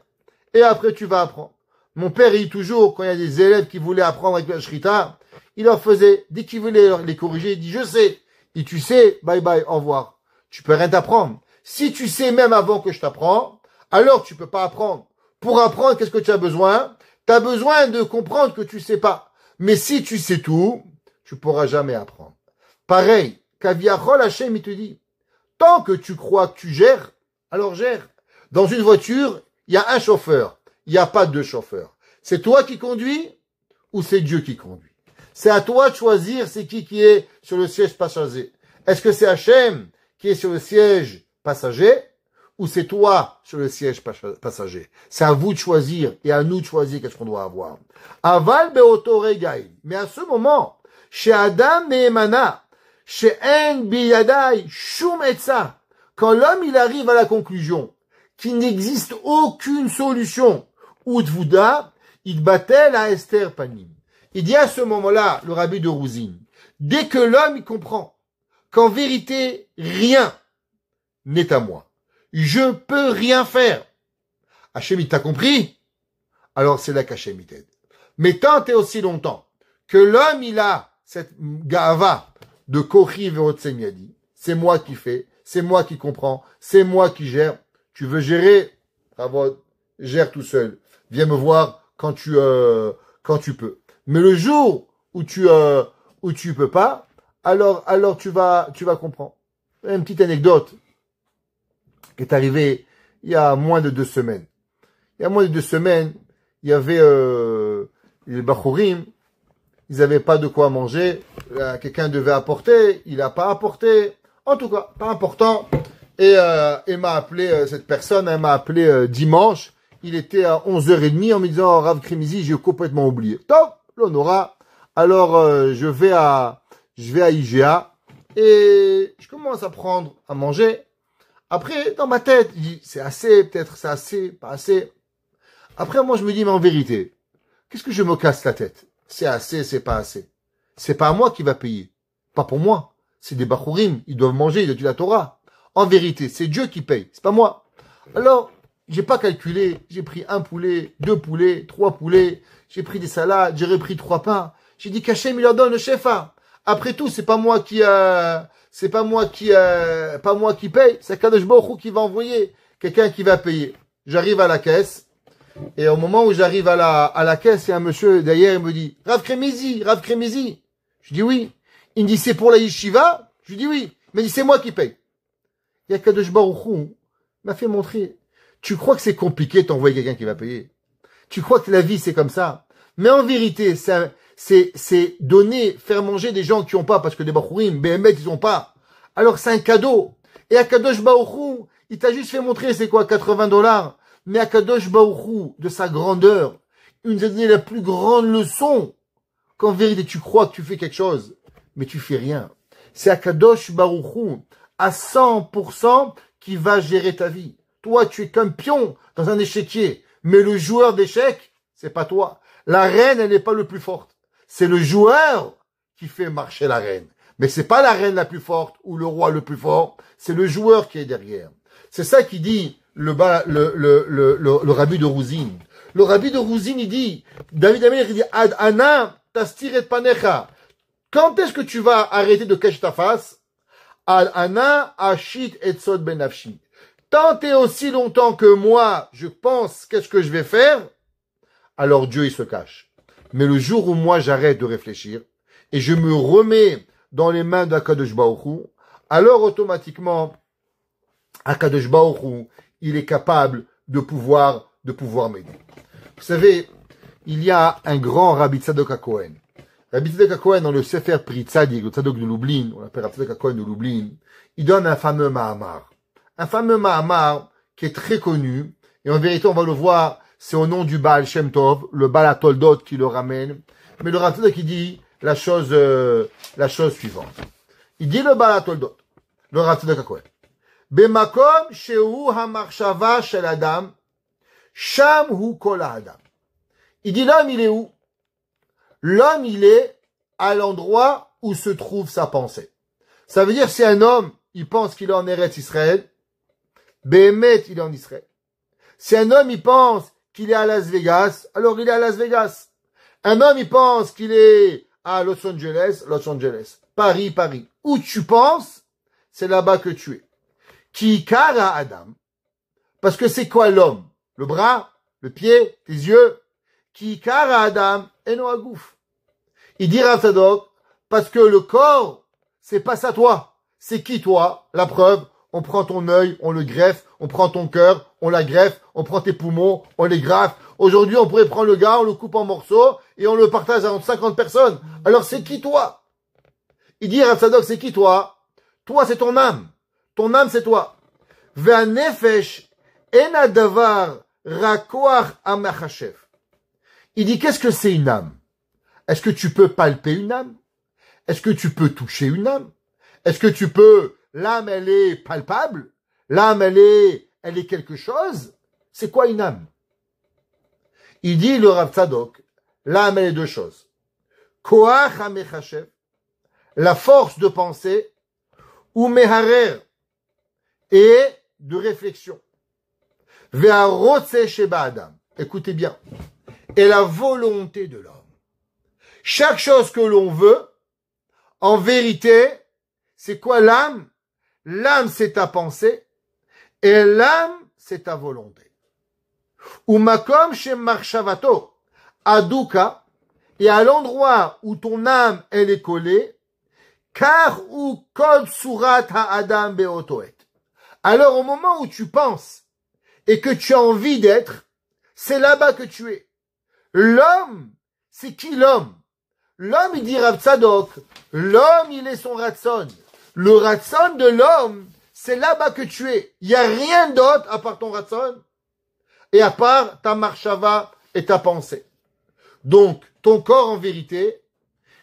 et après tu vas apprendre. Mon père, il dit toujours, quand il y a des élèves qui voulaient apprendre avec la shrita, il leur faisait, dès qu'il voulait les corriger, il dit, je sais. Et tu sais, bye bye, au revoir. Tu peux rien t'apprendre. Si tu sais même avant que je t'apprends, alors tu peux pas apprendre. Pour apprendre, qu'est-ce que tu as besoin? Tu as besoin de comprendre que tu sais pas. Mais si tu sais tout, tu pourras jamais apprendre. Pareil, Kaviachol Hashem, il te dit, tant que tu crois que tu gères, alors gère. Dans une voiture, il y a un chauffeur. Il n'y a pas deux chauffeurs. C'est toi qui conduis ou c'est Dieu qui conduit? C'est à toi de choisir c'est qui est sur le siège passager. Est-ce que c'est Hachem qui est sur le siège passager ou c'est toi sur le siège passager? C'est à vous de choisir et à nous de choisir qu'est-ce qu'on doit avoir. Aval beoto regaï. Mais à ce moment, chez Adam Nehemana, chez En Biyadai, Shum Etza, quand l'homme il arrive à la conclusion qu'il n'existe aucune solution, Udvuda, il battait à Esther Panim. Il dit à ce moment-là, le Rabbi de Rouzine, dès que l'homme il comprend qu'en vérité, rien n'est à moi, je peux rien faire. Hachem il t'a compris? Alors c'est là qu'Hachem il t'aide. Mais tant et aussi longtemps que l'homme il a cette gava de Kochi Veotsemiadi, c'est moi qui fais, c'est moi qui comprends, c'est moi qui gère. Tu veux gérer? Bravo, gère tout seul. Viens me voir quand tu peux. Mais le jour où tu peux pas, alors tu vas comprendre. Une petite anecdote qui est arrivée il y a moins de 2 semaines. Il y a moins de 2 semaines, il y avait les Bachourim, ils n'avaient pas de quoi manger, quelqu'un devait apporter, il n'a pas apporté, en tout cas, pas important. Et elle m'a appelé, cette personne, elle m'a appelé dimanche, il était à 11h30 en me disant, Rav Krimizi, j'ai complètement oublié. Top, l'honora. Alors, je vais à IGA et je commence à prendre à manger. Après, dans ma tête, je dis, c'est assez, peut-être c'est assez, pas assez. Après, moi, je me dis, mais en vérité, qu'est-ce que je me casse la tête? C'est assez, c'est pas assez. C'est pas à moi qui va payer. Pas pour moi. C'est des Bachourim. Ils doivent manger, ils doivent dire la Torah. En vérité, c'est Dieu qui paye. C'est pas moi. Alors, j'ai pas calculé. J'ai pris 1 poulet, 2 poulets, 3 poulets. J'ai pris des salades. J'ai repris 3 pains. J'ai dit qu'Hachem, il leur donne le shefa. Après tout, c'est pas moi qui paye. C'est Kadosh Baruch Hu qui va envoyer quelqu'un qui va payer. J'arrive à la caisse. Et au moment où j'arrive à la caisse, il y a un monsieur derrière, il me dit, Rav Krimizi. Je dis oui. Il me dit, c'est pour la yeshiva? Je lui dis oui. Il m'a dit, c'est moi qui paye. Il y a Kadosh Baruch Hu m'a fait montrer. Tu crois que c'est compliqué de t'envoyer quelqu'un qui va payer? Tu crois que la vie, c'est comme ça? Mais en vérité, c'est donner, faire manger des gens qui ont pas, parce que des Bachurim, BMet, ils ont pas. Alors c'est un cadeau. Et Akadosh Baruch Hu, il t'a juste fait montrer c'est quoi, $80. Mais Akadosh Baruch Hu, de sa grandeur, il nous a donné la plus grande leçon. Qu'en vérité, tu crois que tu fais quelque chose, mais tu fais rien. C'est Akadosh Baruch Hu, à 100%, qui va gérer ta vie. Toi, tu es qu'un pion dans un échiquier. Mais le joueur d'échecs, c'est pas toi. La reine, elle n'est pas le plus forte. C'est le joueur qui fait marcher la reine. Mais c'est pas la reine la plus forte ou le roi le plus fort. C'est le joueur qui est derrière. C'est ça qui dit le rabbi de Rouzine. Le rabbi de Rouzine, il dit, David Amelech, il dit, Ad ana tastir et panecha. Quand est-ce que tu vas arrêter de cacher ta face? Ad ana ashit et sod benafshi. Tant et aussi longtemps que moi, je pense qu'est-ce que je vais faire, alors Dieu, il se cache. Mais le jour où moi, j'arrête de réfléchir et je me remets dans les mains d'Akadosh Baruch Hu, alors automatiquement, Akadosh Baruch Hu, il est capable de pouvoir m'aider. Vous savez, il y a un grand Rabbi Tzadok HaKohen. Rabbi Tzadok HaKohen, dans le Sefer Pri Tzadik, le Tzadok de Lublin, on l'appelle Rabbi Tzadok HaKohen de Lublin, il donne un fameux Mahamar. Un fameux Mahamar qui est très connu, et en vérité, on va le voir, c'est au nom du Baal Shem Tov, le Baal HaToldot qui le ramène. Mais le Rabbi Tzadok qui dit la chose suivante. Il dit le Baal HaToldot, le Rabbi Tzadok HaKohen. Bemakom shehu hamarshava shel Adam, sham hu kol Adam. Il dit l'homme, il est où? L'homme, il est à l'endroit où se trouve sa pensée. Ça veut dire, si un homme, il pense qu'il est en Eretz Israël, Béhémet, il est en Israël. Si un homme, il pense qu'il est à Las Vegas, alors il est à Las Vegas. Un homme, il pense qu'il est à Los Angeles, Los Angeles. Paris, Paris. Où tu penses, c'est là-bas que tu es. Ki kara Adam. Parce que c'est quoi l'homme? Le bras, le pied, tes yeux. Ki kara Adam, eno agouf. Il dit Rav Tzadok, parce que le corps, c'est pas ça toi. C'est qui toi? La preuve, on prend ton œil, on le greffe, on prend ton cœur, on la greffe, on prend tes poumons, on les graffe. Aujourd'hui, on pourrait prendre le gars, on le coupe en morceaux et on le partage entre 50 personnes. Alors c'est qui toi? Il dit Rav Tzadok, c'est qui toi? Toi, c'est ton âme. Ton âme, c'est toi. Ve'anefesh ena davar rakoach amachashev. Il dit, qu'est-ce que c'est une âme? Est-ce que tu peux palper une âme? Est-ce que tu peux toucher une âme? Est-ce que tu peux... L'âme, elle est palpable? L'âme, elle est quelque chose? C'est quoi une âme? Il dit, le Rav Tzadok, l'âme, elle est deux choses. Koach hamechashev, la force de penser, ou meharer, et de réflexion. Ve'arotze sheba adam. Écoutez bien. Et la volonté de l'homme. Chaque chose que l'on veut, en vérité, c'est quoi l'âme? L'âme, c'est ta pensée, et l'âme, c'est ta volonté. Umakom shem marshavato, aduka, et à l'endroit où ton âme, elle est collée, car ou kol surat ha-adam beotoet. Alors, au moment où tu penses, et que tu as envie d'être, c'est là-bas que tu es. L'homme, c'est qui l'homme? L'homme, il dit Rav Tzadok, l'homme, il est son ratson. Le ratson de l'homme, c'est là-bas que tu es. Il n'y a rien d'autre à part ton ratson et à part ta marshava et ta pensée. Donc, ton corps, en vérité,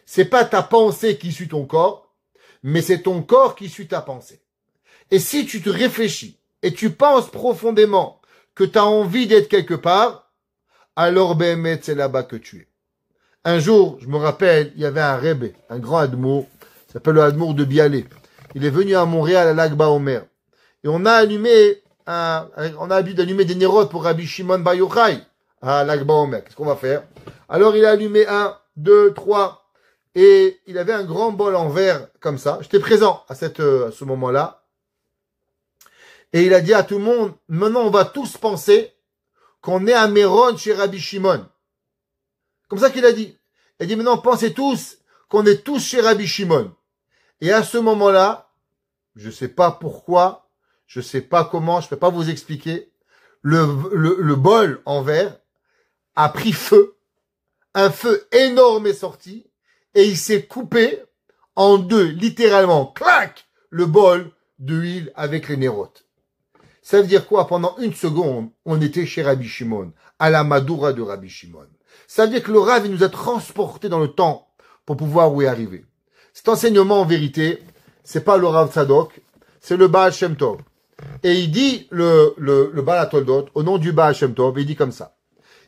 c'est pas ta pensée qui suit ton corps, mais c'est ton corps qui suit ta pensée. Et si tu te réfléchis et tu penses profondément que tu as envie d'être quelque part, alors Béhémet, c'est là-bas que tu es. Un jour, je me rappelle, il y avait un Rebbe, un grand Admour, il s'appelle le Admour de Bialé. Il est venu à Montréal à Lag Baomer. Et on a habitué d'allumer des nérotes pour Rabbi Shimon Bar Yochai à Lag Baomer. Qu'est-ce qu'on va faire? Alors il a allumé 1, 2, 3, et il avait un grand bol en verre comme ça. J'étais présent à ce moment-là. Et il a dit à tout le monde, maintenant on va tous penser qu'on est à Méron chez Rabbi Shimon. Comme ça qu'il a dit. Il a dit maintenant pensez tous qu'on est tous chez Rabbi Shimon. Et à ce moment-là, je sais pas pourquoi, je sais pas comment, je peux pas vous expliquer, le bol en verre a pris feu, un feu énorme est sorti, et il s'est coupé en deux, littéralement, clac, le bol de huile avec les nérotes. Ça veut dire quoi? Pendant une seconde, on était chez Rabbi Shimon, à la Madoura de Rabbi Shimon. Ça veut dire que le Rav, il nous a transportés dans le temps pour pouvoir y arriver. Cet enseignement, en vérité, c'est pas le Rav Tzadok, c'est le Baal Shem Tov. Et il dit, le Baal HaToldot, au nom du Baal Shem Tov, il dit comme ça.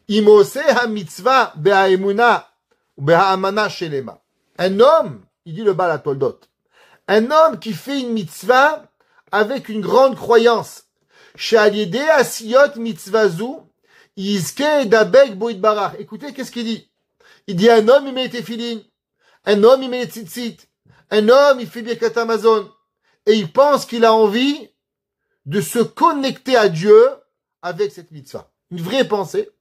Imose ha-mitzvah be'ha'emuna be'ha'amana shelema. Un homme, il dit le Baal HaToldot, un homme qui fait une mitzvah avec une grande croyance. She'al-yedei asiyot mitzvazu yizke dabek bo yitbarach. Écoutez, qu'est-ce qu'il dit? Il dit un homme, il met les téfilines. Un homme, il met les tzitzit. Un homme, il fait Birkat Amazon. Et il pense qu'il a envie de se connecter à Dieu avec cette mitzvah. Une vraie pensée.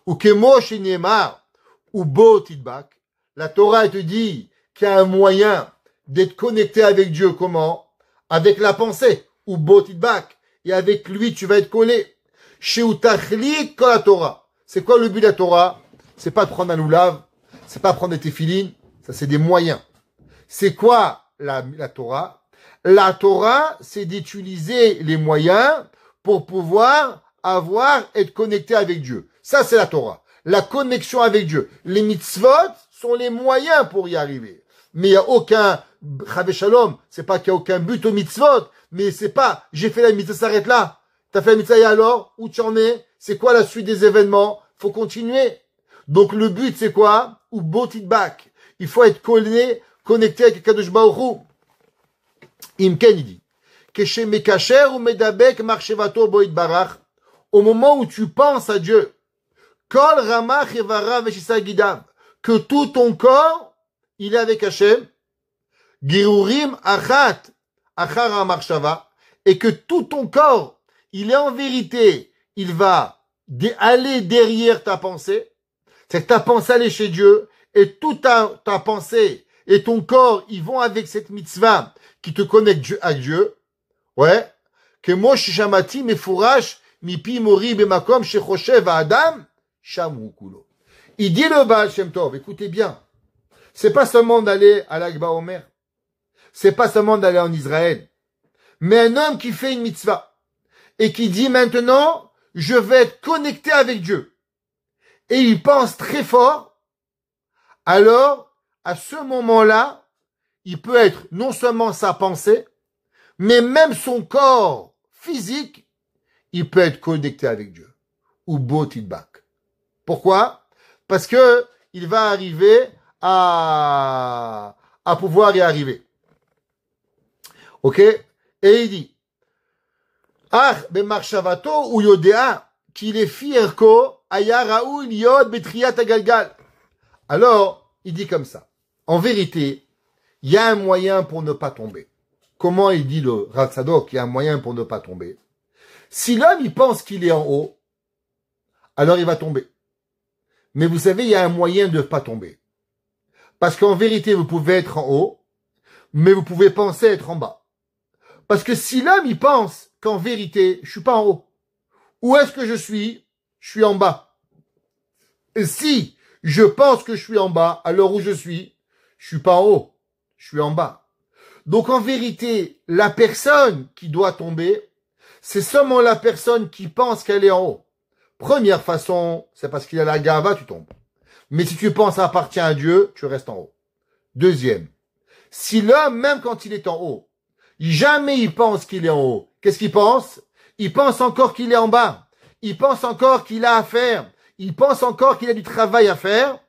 Ou kemo shenemar ou bo tidbak. La Torah te dit qu'il y a un moyen d'être connecté avec Dieu. Comment? Avec la pensée. Ou bo tidbak. Et avec lui, tu vas être collé. Chez Utachli kol la Torah. C'est quoi le but de la Torah? C'est pas de prendre un loulav. C'est pas prendre des téfilines. Ça, c'est des moyens. C'est quoi la Torah? La Torah, c'est d'utiliser les moyens pour pouvoir être connecté avec Dieu. Ça, c'est la Torah. La connexion avec Dieu. Les mitzvot sont les moyens pour y arriver. Mais il n'y a aucun, Chave Shalom, c'est pas qu'il n'y a aucun but aux mitzvot, mais c'est pas, j'ai fait la mitzvah, ça s'arrête là. T'as fait la mitzvah et alors? Où tu en es? C'est quoi la suite des événements? Faut continuer. Donc le but, c'est quoi? Ou botitbak. Il faut être connecté avec Kadosh Baruch Hu. Imken, il dit. Keshe mekacher ou medabek marchevato boit barach. Au moment où tu penses à Dieu. Kol ramach evara veshisa gidav. Que tout ton corps, il est avec Hashem. Girurim achat. Achara marshava. Et que tout ton corps, il est en vérité, il va aller derrière ta pensée. C'est que ta pensée elle est chez Dieu. Et toute ta pensée et ton corps, ils vont avec cette mitzvah qui te connecte à Dieu. Ouais. Que moi, shamati mefurash mipi mori bemakom shechoshev adam shamu kulo. Il dit le Baal Shem Tov, écoutez bien. C'est pas seulement d'aller à l'Akba Omer. C'est pas seulement d'aller en Israël. Mais un homme qui fait une mitzvah et qui dit maintenant, je vais être connecté avec Dieu. Et il pense très fort. Alors, à ce moment-là, il peut être non seulement sa pensée, mais même son corps physique, il peut être connecté avec Dieu. Ou botidbak. Pourquoi? Parce que il va arriver à pouvoir y arriver. Ok? Et il dit, ah, ben marshavato ou yodea, qu'il est fier ko, aya raoul yod betriat agalgal. Alors, il dit comme ça. En vérité, il y a un moyen pour ne pas tomber. Comment il dit le Rav Tzadok qu'il y a un moyen pour ne pas tomber? Si l'homme, il pense qu'il est en haut, alors il va tomber. Mais vous savez, il y a un moyen de ne pas tomber. Parce qu'en vérité, vous pouvez être en haut, mais vous pouvez penser être en bas. Parce que si l'homme, il pense qu'en vérité, je suis pas en haut, où est-ce que je suis? Je suis en bas. Et si je pense que je suis en bas, alors où je suis pas en haut, je suis en bas. Donc en vérité, la personne qui doit tomber, c'est seulement la personne qui pense qu'elle est en haut. Première façon, c'est parce qu'il y a la gava, tu tombes. Mais si tu penses appartient à Dieu, tu restes en haut. Deuxième, si l'homme, même quand il est en haut, jamais il pense qu'il est en haut, qu'est-ce qu'il pense? Il pense encore qu'il est en bas. Il pense encore qu'il a à faire. Il pense encore qu'il a du travail à faire.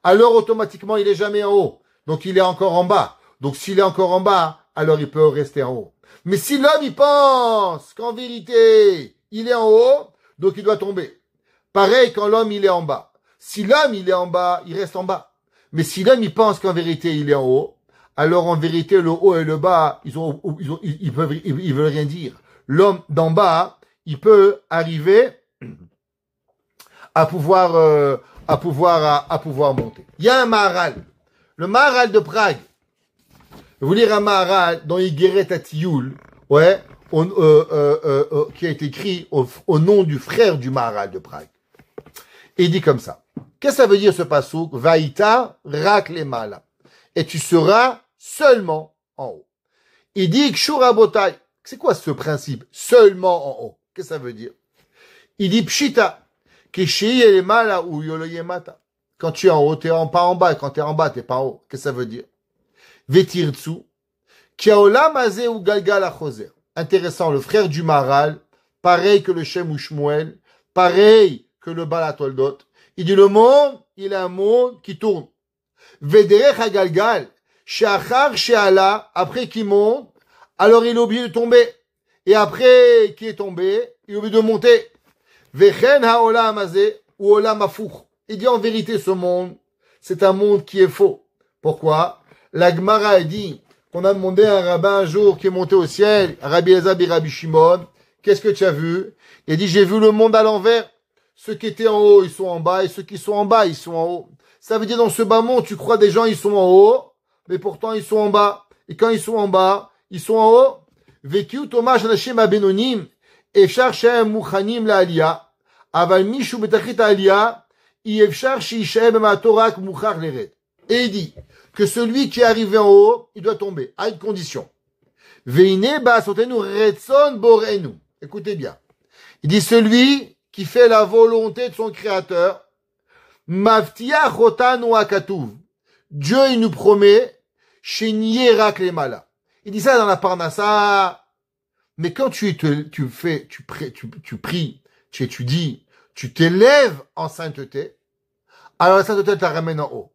Alors automatiquement, il est jamais en haut. Donc il est encore en bas. Donc s'il est encore en bas, alors il peut rester en haut. Mais si l'homme, il pense qu'en vérité, il est en haut, donc il doit tomber. Pareil quand l'homme, il est en bas. Si l'homme, il est en bas, il reste en bas. Mais si l'homme, il pense qu'en vérité, il est en haut, alors en vérité, le haut et le bas, ils veulent rien dire. L'homme d'en bas, il peut arriver à pouvoir monter. Il y a un Maharal. Le Maharal de Prague. Vous lire un Maharal dans Igeret Atiyul, ouais, qui a été écrit au nom du frère du Maharal de Prague. Et il dit comme ça. Qu'est-ce que ça veut dire ce passouk? Vaïta rak lemala. Et tu seras seulement en haut. Il dit kshura botai. C'est quoi ce principe? Seulement en haut. Qu'est-ce que ça veut dire? Il dit pshita. Kishi lemala ou yoloyemata. Quand tu es en haut, t'es pas en bas. Quand t'es en bas, t'es pas en haut. Qu'est-ce que ça veut dire? Vetirtsu. Kiaolam azeh ou galgal achoser. Intéressant, le frère du Maharal, pareil que le Shem ou Shmuel, pareil que le Balatoldot. Il dit le monde, il est un monde qui tourne. Vederech hagalgal, sheachar sheala, après qu'il monte, alors il est obligé de tomber. Et après qu'il est tombé, il est obligé de monter. Vechen haolam azeh ou olam afuch. Il dit en vérité ce monde, c'est un monde qui est faux. Pourquoi? La Gemara dit qu'on a demandé à un rabbin un jour qui est monté au ciel, Rabbi Elazar et Rabbi Shimon, qu'est-ce que tu as vu? Il a dit, j'ai vu le monde à l'envers. Ceux qui étaient en haut, ils sont en bas, et ceux qui sont en bas, ils sont en haut. Ça veut dire, dans ce bas monde, tu crois des gens, ils sont en haut, mais pourtant, ils sont en bas. Et quand ils sont en bas, ils sont en haut. Vécu, Thomas, Hanashim, Abenonim, Efshar, Shem, Mouchanim, la Aliyah, Aval, Mishu, Betachit, Aliyah, Efshar, Shishem, Matorak, Mouchar, Leret. Et il dit, que celui qui est arrivé en haut, il doit tomber, à une condition. Veine ba'asotenu retson borenu. Écoutez bien. Il dit celui qui fait la volonté de son créateur, maftia chotanu akatuv. Dieu, il nous promet, shenierak les malas. Il dit ça dans la Parnassa. Mais quand tu pries, tu étudies, tu t'élèves en sainteté, alors la sainteté te ramène en haut.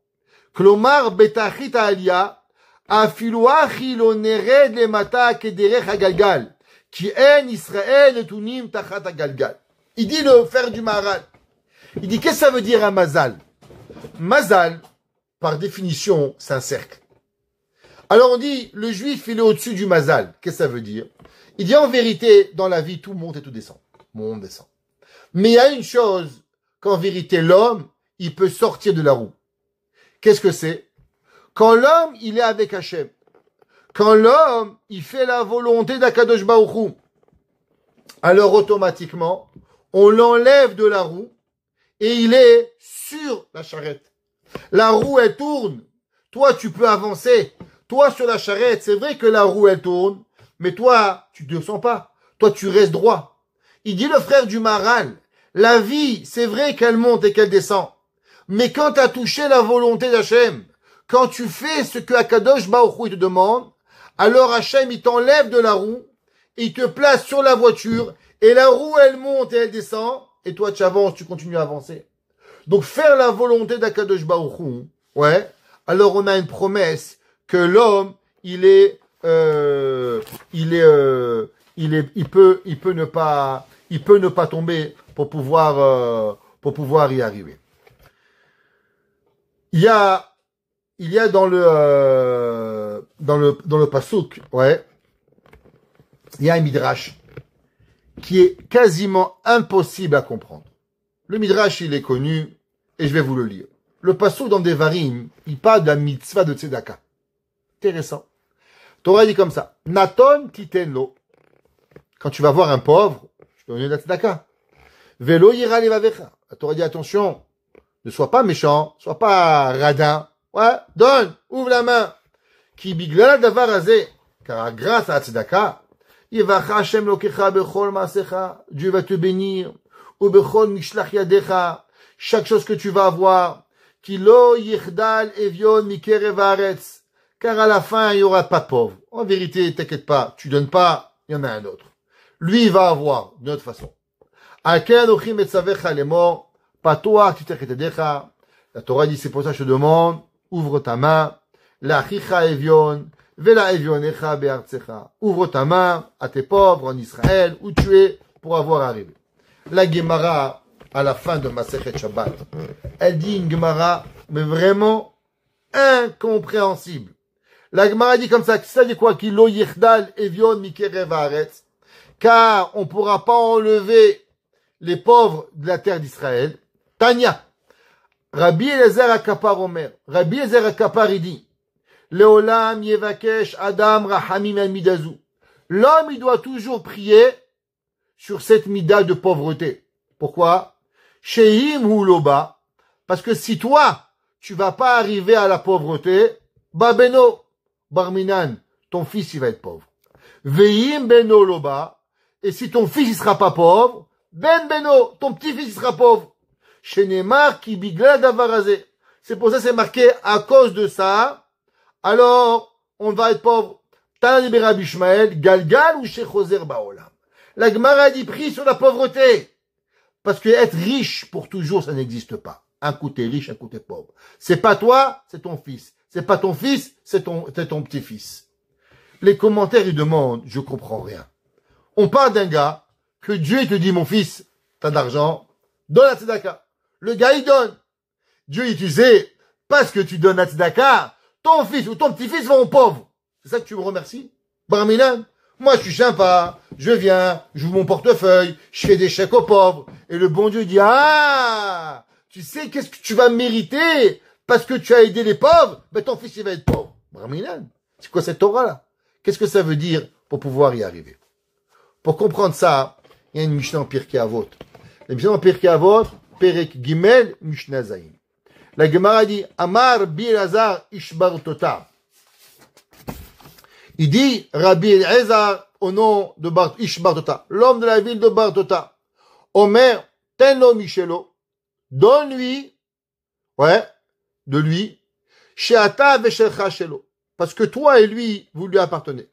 Klomar betachit aliyah, afilu achi lo nered lemata kederech hagalgal, ki en Israël netunim tachat hagalgal. Il dit le frère du Maharal. Il dit qu'est-ce que ça veut dire un mazal? Mazal, par définition, c'est un cercle. Alors on dit le juif il est au-dessus du mazal. Qu'est-ce que ça veut dire? Il dit en vérité dans la vie tout monte et tout descend. Monte descend. Mais il y a une chose qu'en vérité l'homme il peut sortir de la roue. Qu'est-ce que c'est? Quand l'homme, il est avec Hachem. Quand l'homme, il fait la volonté d'Akadosh Baruch Hu. Alors automatiquement, on l'enlève de la roue et il est sur la charrette. La roue, elle tourne. Toi, tu peux avancer. Toi, sur la charrette, c'est vrai que la roue, elle tourne, mais toi, tu ne sens pas. Toi, tu restes droit. Il dit le frère du Maharal, la vie, c'est vrai qu'elle monte et qu'elle descend. Mais quand tu as touché la volonté d'Hachem, quand tu fais ce que Akadosh Baruch Hu te demande, alors Hachem il t'enlève de la roue, il te place sur la voiture, et la roue elle monte et elle descend, et toi tu avances, tu continues à avancer. Donc faire la volonté d'Akadosh Baruch Hu, ouais, alors on a une promesse que l'homme il peut ne pas tomber pour pouvoir y arriver. Il y a dans le passouk, ouais, il y a un midrash qui est quasiment impossible à comprendre. Le midrash, il est connu, et je vais vous le lire. Le passouk dans Devarim, il parle de la mitzvah de tzedaka. Intéressant. Torah dit comme ça. Naton titenlo. Quand tu vas voir un pauvre, tu peux donner de la tzedaka. Velo yira levavecha. La Torah dit attention. Ne sois pas méchant, sois pas radin. Ouais, donne, ouvre la main. Ki biglal davar hazeh, car grâce à tzedaka, yivacha Hashem lokecha bechol maasecha, Dieu va te bénir, ou bechol mishlach yadecha, chaque chose que tu vas avoir, ki lo yichdal evion mikerev haaretz, car à la fin, il y aura pas de pauvre. En vérité, t'inquiète pas, tu donnes pas, il y en a un autre. Lui, il va avoir, d'une autre façon. Alken ochim et savecha les morts, la Torah dit, c'est pour ça que je te demande, ouvre ta main, la chicha evion, vela evionecha be'artsecha. Ouvre ta main à tes pauvres en Israël, où tu es, pour avoir arrivé. La Gemara, à la fin de Masechet Shabbat, elle dit une Gemara, mais vraiment incompréhensible. La Gemara dit comme ça, ça dit quoi? Kilo yichdal evion mikerev haaretz, car on pourra pas enlever les pauvres de la terre d'Israël. Tanya, Rabbi Eliezer Akapar Omer. Rabbi Eliezer Akapar, il dit, Leolam Yevakesh Adam Rahamim El Midazu. L'homme, il doit toujours prier sur cette mida de pauvreté. Pourquoi? Sheim hu loba. Parce que si toi, tu vas pas arriver à la pauvreté, Babeno, Barminan, ton fils, il va être pauvre. Veim beno loba. Et si ton fils, il sera pas pauvre, Ben beno, ton petit-fils, il sera pauvre. Shenemar ki bigla davarazé. C'est pour ça, c'est marqué, à cause de ça, alors, on va être pauvre. Tana de Rabbi Ishmael, Galgal ou Shechoser Baolam. La Gemara dit prie sur la pauvreté. Parce que être riche pour toujours, ça n'existe pas. Un coup t'es riche, un coup t'es pauvre. C'est pas toi, c'est ton fils. C'est pas ton fils, c'est ton petit-fils. Les commentaires, ils demandent, je comprends rien. On parle d'un gars, que Dieu te dit, mon fils, t'as de l'argent, donne la tzedaka. Le gars, il donne. Dieu, il disait, parce que tu donnes la tzedaka, ton fils ou ton petit-fils vont pauvres. C'est ça que tu me remercies? Barminan? Moi, je suis sympa, je viens, j'ouvre mon portefeuille, je fais des chèques aux pauvres. Et le bon Dieu dit, ah, tu sais qu'est-ce que tu vas mériter parce que tu as aidé les pauvres? Ben, ton fils, il va être pauvre. Barminan? C'est quoi cette Torah-là? Qu'est-ce que ça veut dire pour pouvoir y arriver? Pour comprendre ça, il y a une Mishnah en Pirkei Avot. La Mishnah en Pirkei Avot, Perek Gimel, Mishnah Zayin. La Gemara dit, Amar bi Elazar Ishbar Tota. Il dit, Rabbi Elazar, au nom de Ishbar Tota, l'homme de la ville de Bar Tota. Omer, tenlo Michelo, donne-lui, de lui, Sheata veshelcha shelo. Parce que toi et lui, vous lui appartenez.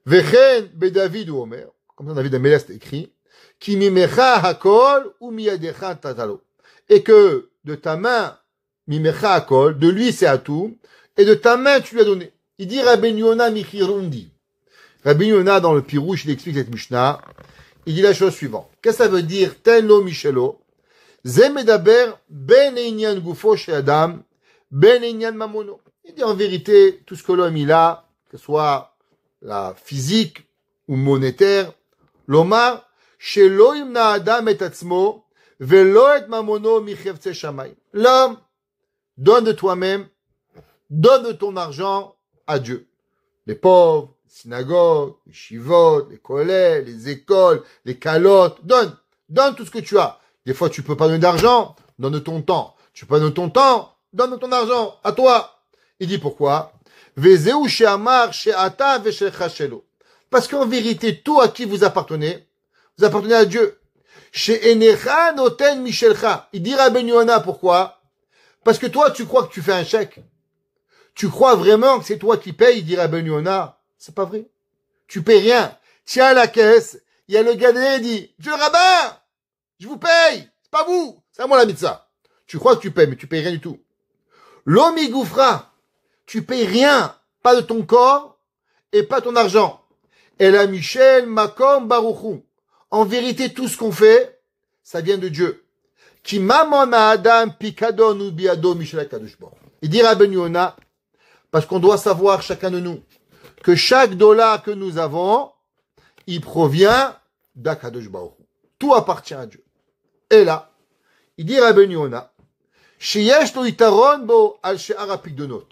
Vechen be David ou Omer, comme ça David Amelest écrit, Ki mimecha hakol ou miyadecha tatalo. Et que de ta main, mimecha hakol, de lui c'est à tout, et de ta main tu lui as donné. Il dit Rabbi Yona Michirundi. Rabbi Yona dans le Pirouche, il explique cette Mishnah. Il dit la chose suivante. Qu'est-ce que ça veut dire? Tenlo Michelo. Zemedaber ben inyan gufo chez Adam, ben inyan mamono. Il dit en vérité, tout ce que l'homme il a, que ce soit la physique ou monétaire, l'omar, shelo imna Adam et atzmo, velo et mamono michevtse shamayim. L'homme, donne de toi-même, donne de ton argent à Dieu. Les pauvres, les synagogues, les shivot, les collèges, les écoles, les calottes, donne tout ce que tu as. Des fois, tu peux pas donner d'argent, donne de ton temps. Tu peux pas donner ton temps, donne de ton argent à toi. Il dit pourquoi? Parce qu'en vérité, tout à qui vous appartenez à Dieu. Il dit Rabbi Yona pourquoi? Parce que toi, tu crois que tu fais un chèque. Tu crois vraiment que c'est toi qui payes, il dit Rabbi Yona. C'est pas vrai. Tu payes rien. Tiens à la caisse, il y a le gars qui dit, Dieu le rabbin, je vous paye. C'est pas vous. C'est à moi la mitzvah. Tu crois que tu payes, mais tu payes rien du tout. L'homme gouffra. Tu payes rien. Pas de ton corps et pas ton argent. Et la Michel, Makom, Baruchou. En vérité, tout ce qu'on fait, ça vient de Dieu. Qui mamon à Adam, pikadon ou biado, Michel Akadosh Baruch. Il dit Rabbi Yona, parce qu'on doit savoir chacun de nous que chaque dollar que nous avons, il provient d'Akadosh Baruch. Tout appartient à Dieu. Et là, il dit Rabbi Yona, sheyesh lo itaron bo al she'ar hapikdonot,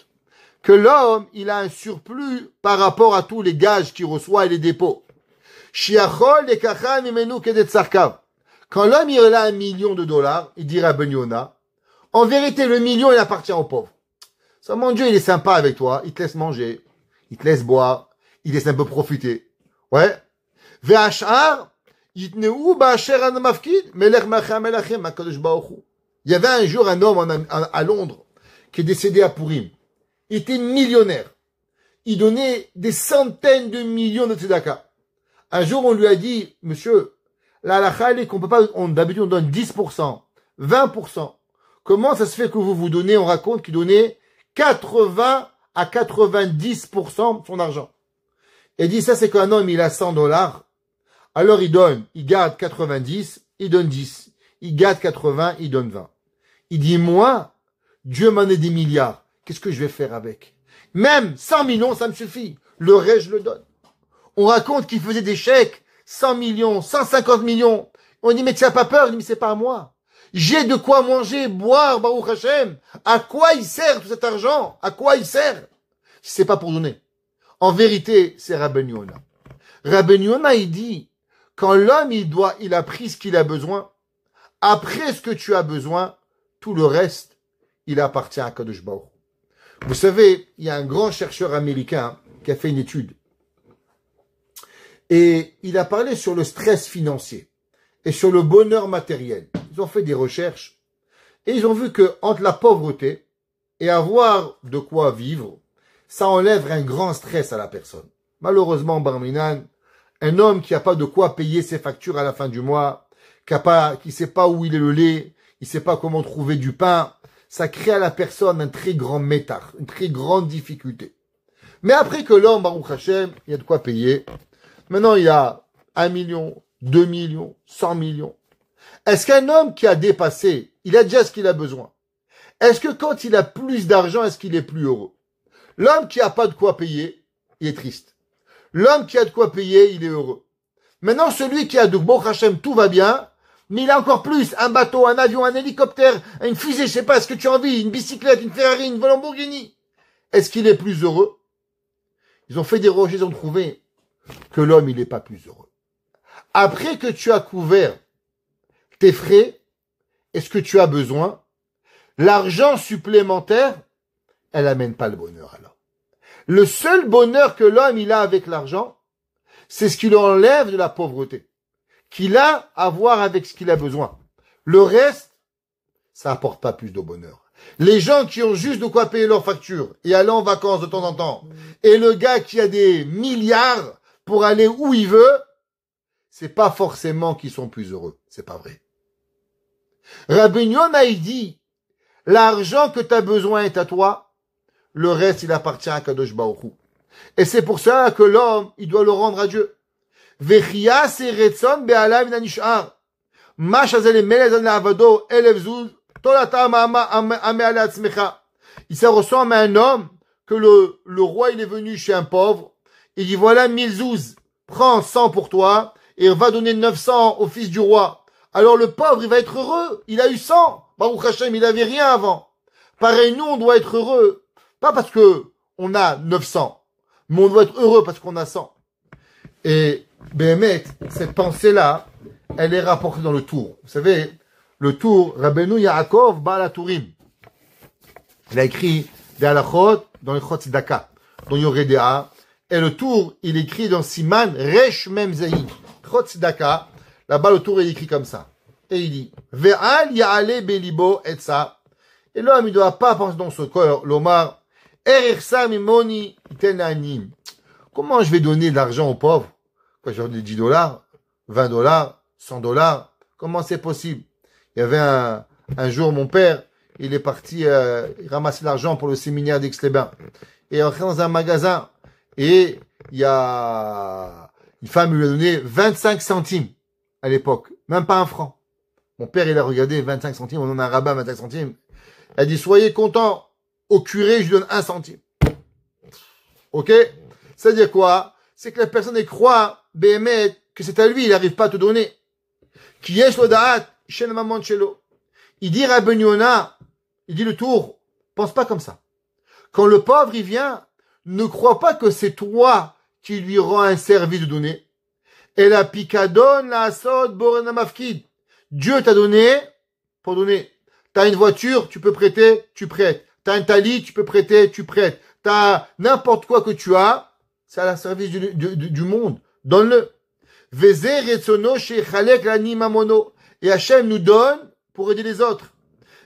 que l'homme, il a un surplus par rapport à tous les gages qu'il reçoit et les dépôts. Shiachol lekacham imenu kedet sarkav. Quand l'homme, il a $1 million, il dit Rabbi Yona, en vérité, le million, il appartient aux pauvres. Ça, mon Dieu, il est sympa avec toi, il te laisse manger, il te laisse boire, il te laisse un peu profiter. Ouais. Ve'ashar, yitneu ba'asher anamafkid, melech machem elachem, hakadosh baruch hu. Il y avait un jour un homme à Londres qui est décédé à Purim. Il était millionnaire. Il donnait des centaines de millions de tzedaka. Un jour, on lui a dit, monsieur, la halakha, elle est qu'on peut pas, d'habitude, on donne 10%, 20%. Comment ça se fait que vous vous donnez, on raconte qu'il donnait 80 à 90% de son argent. Et dit, ça, c'est qu'un homme, il a $100. Alors, il garde 90, il donne 10. Il garde 80, il donne 20. Il dit, moi, Dieu m'en est des milliards. Qu'est-ce que je vais faire avec? Même 100 millions, ça me suffit. Le reste, je le donne. On raconte qu'il faisait des chèques, 100 millions, 150 millions. On dit, mais tu n'as pas peur? Il dit, mais c'est pas à moi. J'ai de quoi manger, boire, Baruch Hashem. À quoi il sert tout cet argent? À quoi il sert? Si c'est pas pour donner. En vérité, c'est Rabben Yonah. Rabben Yonah, il dit, quand l'homme, il a pris ce qu'il a besoin, après ce que tu as besoin, tout le reste, il appartient à Kadosh Baruch. Vous savez, il y a un grand chercheur américain qui a fait une étude. Et il a parlé sur le stress financier et sur le bonheur matériel. Ils ont fait des recherches et ils ont vu que entre la pauvreté et avoir de quoi vivre, ça enlève un grand stress à la personne. Malheureusement, Barminan, un homme qui n'a pas de quoi payer ses factures à la fin du mois, qui sait pas où il est le lait, il sait pas comment trouver du pain, ça crée à la personne un très grand métard, une très grande difficulté. Mais après que l'homme, Baruch Hashem, il y a de quoi payer, maintenant il y a 1 million, 2 millions, 100 millions. Est-ce qu'un homme qui a dépassé, il a déjà ce qu'il a besoin? Est-ce que quand il a plus d'argent, est-ce qu'il est plus heureux? L'homme qui a pas de quoi payer, il est triste. L'homme qui a de quoi payer, il est heureux. Maintenant, celui qui a de Baruch Hashem, tout va bien, mais il a encore plus, un bateau, un avion, un hélicoptère, une fusée, je sais pas, ce que tu as envie, une bicyclette, une Ferrari, une Lamborghini. Est-ce qu'il est plus heureux? Ils ont fait des recherches, ils ont trouvé que l'homme, il n'est pas plus heureux. Après que tu as couvert tes frais et ce que tu as besoin, l'argent supplémentaire, elle amène pas le bonheur alors. Le seul bonheur que l'homme, il a avec l'argent, c'est ce qui lui enlève de la pauvreté. Qu'il a à voir avec ce qu'il a besoin. Le reste, ça apporte pas plus de bonheur. Les gens qui ont juste de quoi payer leurs factures et aller en vacances de temps en temps, et le gars qui a des milliards pour aller où il veut, c'est pas forcément qu'ils sont plus heureux. C'est pas vrai. Rabbi Yonah, il dit, l'argent que tu as besoin est à toi, le reste, il appartient à Kadosh Baruch Hu. Et c'est pour ça que l'homme, il doit le rendre à Dieu. Vechia seretzon be'alav nanishar. Ma shazel melezan la'avado elev zuz tolata ame atzmecha. Il se ressemble à un homme que le roi, il est venu chez un pauvre. Il dit, voilà 1000 zouz. Prends 100 pour toi et va donner 900 au fils du roi. Alors le pauvre, il va être heureux. Il a eu 100. Baruch Hashem, il avait rien avant. Pareil, nous, on doit être heureux. Pas parce que on a 900, mais on doit être heureux parce qu'on a 100. Et Béhémet, cette pensée-là, elle est rapportée dans le Tour. Vous savez, le Tour, Rabbeinu Yaakov Baal HaTurim. Il a écrit des halachot dans le Chot Tzedaka, dans Yoredea. Et le Tour, il écrit dans Siman Resh Mem Zayin. Chot Tzedaka, là-bas le Tour, il écrit comme ça. Et il dit, Ve'al ya'ale belibo etza. Et l'homme, il ne doit pas penser dans ce cœur, l'Omar, Erechsa mimoni iten anim. Comment je vais donner de l'argent aux pauvres? Quoi, je vais donner 10 dollars, 20 dollars, 100 dollars? Comment c'est possible? Il y avait un jour, mon père, il est parti ramasser l'argent pour le séminaire d'Aix-les-Bains. Et il est entré dans un magasin. Et il y a une femme lui a donné 25 centimes à l'époque. Même pas un franc. Mon père, il a regardé 25 centimes. On en a un rabat 25 centimes. Elle dit, soyez contents. Au curé, je lui donne 1 centime. Ok? C'est-à-dire quoi? C'est que la personne, elle croit, Béhémet, que c'est à lui, il n'arrive pas à te donner. Qui est le da'at, shen maman chelo. Il dit Rabbi Yonah, il dit le Tour, pense pas comme ça. Quand le pauvre, il vient, ne crois pas que c'est toi qui lui rend un service de donner. Et la picadon, la sod, borena mafkid. Dieu t'a donné pour donner. T'as une voiture, tu peux prêter, tu prêtes. T'as un talit, tu peux prêter, tu prêtes. T'as n'importe quoi que tu as, c'est à la service du monde. Donne-le. Veze retsono shechalek lani mamono. Et Hachem nous donne pour aider les autres.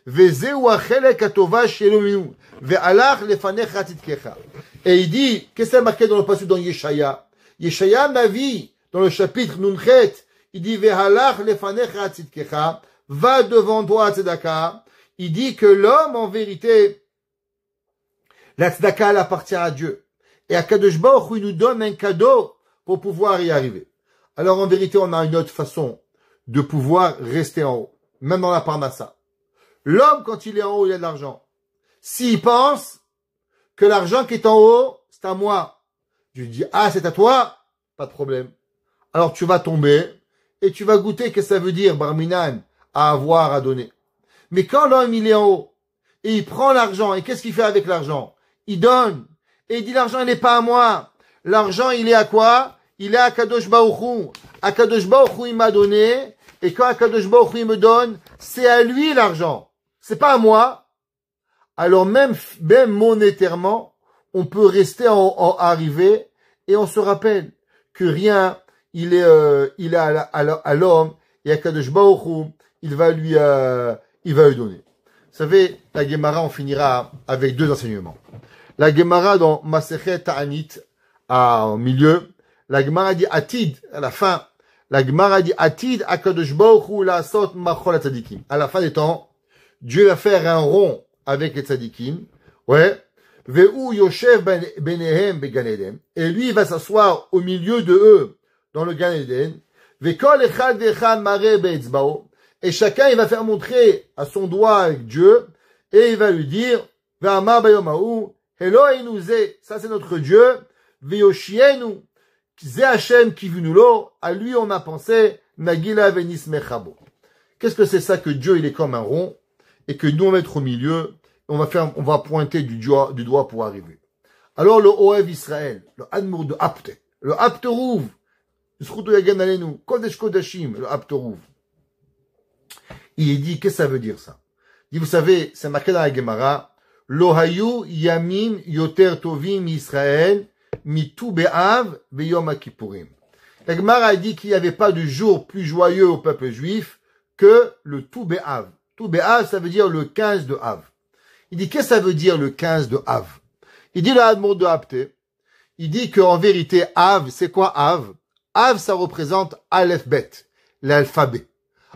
Veze ou achelek atova shelominu. Ve'alach lefanecha tzidkecha. Et il dit, qu'est-ce que c'est marqué dans le passage dans Yeshaya? Yeshaya Navi, dans le chapitre Nunchet, il dit, ve'alach lefanecha tzidkecha. Va devant toi, tzedaka. Il dit que l'homme, en vérité, la tzedaka, elle appartient à Dieu. Et à Kadosh Baruch Hu, il nous donne un cadeau pour pouvoir y arriver. Alors, en vérité, on a une autre façon de pouvoir rester en haut. Même dans la parnassa. L'homme, quand il est en haut, il a de l'argent. S'il pense que l'argent qui est en haut, c'est à moi. Je lui dis, ah, c'est à toi? Pas de problème. Alors, tu vas tomber et tu vas goûter que ça veut dire, Barminan, à avoir, à donner. Mais quand l'homme, il est en haut, et il prend l'argent, et qu'est-ce qu'il fait avec l'argent? Il donne. Et il dit, l'argent, il n'est pas à moi. L'argent, il est à quoi? Il est à Kadosh Baruch Hu. Akadosh Baruch Hu, il m'a donné, et quand Akadosh Baruch Hu, il me donne, c'est à lui l'argent. C'est pas à moi. Alors même monétairement, on peut rester arrivé, et on se rappelle que rien, il est à l'homme, et Akadosh Baruch Hu, il va lui donner. Vous savez, la Gemara, on finira avec deux enseignements. La Gemara dans Masechet Ta'anit, au milieu, la Gemara dit Atid, à la fin, la Gemara dit Atid, Akadosh Baruch Hu la'asot machol tzadikim. À la fin des temps, Dieu va faire un rond avec les tzadikim, ouais, ve'u yoshev benehem began Eden, et lui, il va s'asseoir au milieu de eux, dans le Gan Eden, ve'kol echad ve'echad mare be'etzbao, et chacun, il va faire montrer à son doigt avec Dieu, et il va lui dire, ve'amar bayomahu, Eloheinu ze, ça c'est notre Dieu, ve'yoshienu, ze Hashem kivunulo, à lui on a pensé, nagila venis mechabo. Qu'est-ce que c'est ça que Dieu il est comme un rond, et que nous on va être au milieu, on va pointer du doigt pour arriver. Alors le Oev Israël, le Admour de Apte, le Apte Rouv, Zchuto Yagan Alenu, Kodesh Kodashim, le Apte Rouv. Il dit, qu'est-ce que ça veut dire ça? Il dit, vous savez, c'est marqué dans la Gemara, Lohayu Yamim Yoter Tovim Israël, Mitu Be'av Beyom Kippurim. La Gemara a dit qu'il n'y avait pas de jour plus joyeux au peuple juif que le Tu Be'av. Tu Be'av, ça veut dire le 15 de Av. Il dit, qu'est-ce que ça veut dire le 15 de Av? Il dit le Admor de Apte. Il dit qu'en vérité, Av, c'est quoi Av? Av, ça représente Aleph Bet, l'alphabet.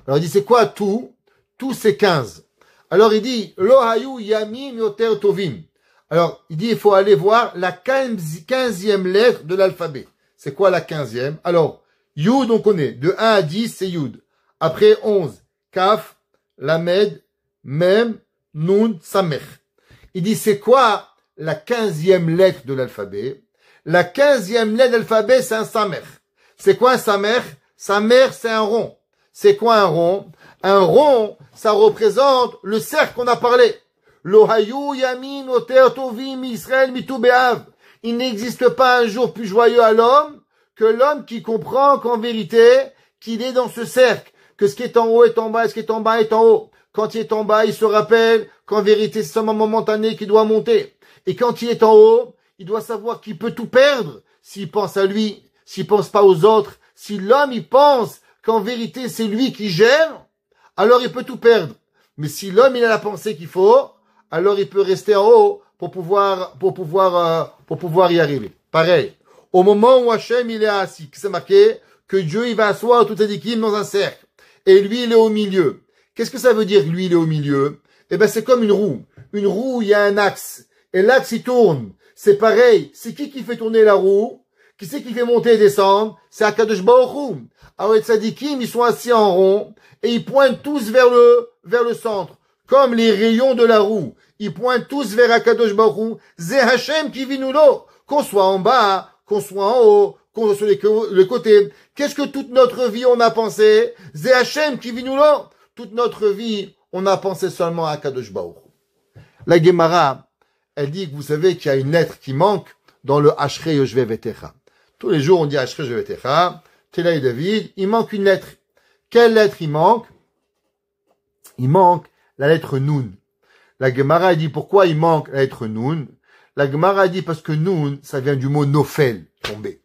Alors il dit, c'est quoi tout? Tout c'est 15. Alors il dit, Lohayu Yamim Yoter Tovim. Alors il dit, il faut aller voir la 15e lettre de l'alphabet. C'est quoi la 15e? Alors, Yud, on connaît. De 1 à 10, c'est Yud. Après 11, Kaf, Lamed, Mem, Nun, Samer. Il dit, c'est quoi la 15e lettre de l'alphabet? La 15e lettre de l'alphabet, c'est un Samer. C'est quoi un Samer? Samer, c'est un rond. C'est quoi un rond? Un rond, ça représente le cercle qu'on a parlé. Lohayu yamin oter tovim Israël mitu be'av. Il n'existe pas un jour plus joyeux à l'homme que l'homme qui comprend qu'en vérité, qu'il est dans ce cercle, que ce qui est en haut est en bas, et ce qui est en bas est en haut. Quand il est en bas, il se rappelle qu'en vérité, c'est seulement momentané qu'il doit monter. Et quand il est en haut, il doit savoir qu'il peut tout perdre s'il pense à lui, s'il pense pas aux autres. Si l'homme, il pense qu'en vérité, c'est lui qui gère, alors il peut tout perdre. Mais si l'homme, il a la pensée qu'il faut, alors il peut rester en haut pour pouvoir y arriver. Pareil. Au moment où Hachem, il est assis, c'est marqué que Dieu, il va asseoir toutes les équipes dans un cercle. Et lui, il est au milieu. Qu'est-ce que ça veut dire, lui, il est au milieu? Eh ben, c'est comme une roue. Une roue, il y a un axe. Et l'axe, il tourne. C'est pareil. C'est qui fait tourner la roue? Qui c'est qui fait monter et descendre? C'est Akadosh Baruch Hu. Alors les tzadikim, ils sont assis en rond et ils pointent tous vers le centre. Comme les rayons de la roue. Ils pointent tous vers Akadosh Baruch Hu. Ze Hashem kivinulo. Qu'on soit en bas, qu'on soit en haut, qu'on soit sur les côtés. Qu'est-ce que toute notre vie on a pensé? Ze Hashem kivinulo. Toute notre vie, on a pensé seulement à Akadosh Baruch Hu. La Gemara, elle dit que vous savez qu'il y a une lettre qui manque dans le Ashrei Yoshvei Vetecha. Tous les jours, on dit Ashrei Yoshvei Vetecha. Tela et David, il manque une lettre. Quelle lettre il manque? Il manque la lettre Nun. La Gemara dit pourquoi il manque la lettre Nun. La Gemara dit parce que Nun, ça vient du mot Nofel, tomber.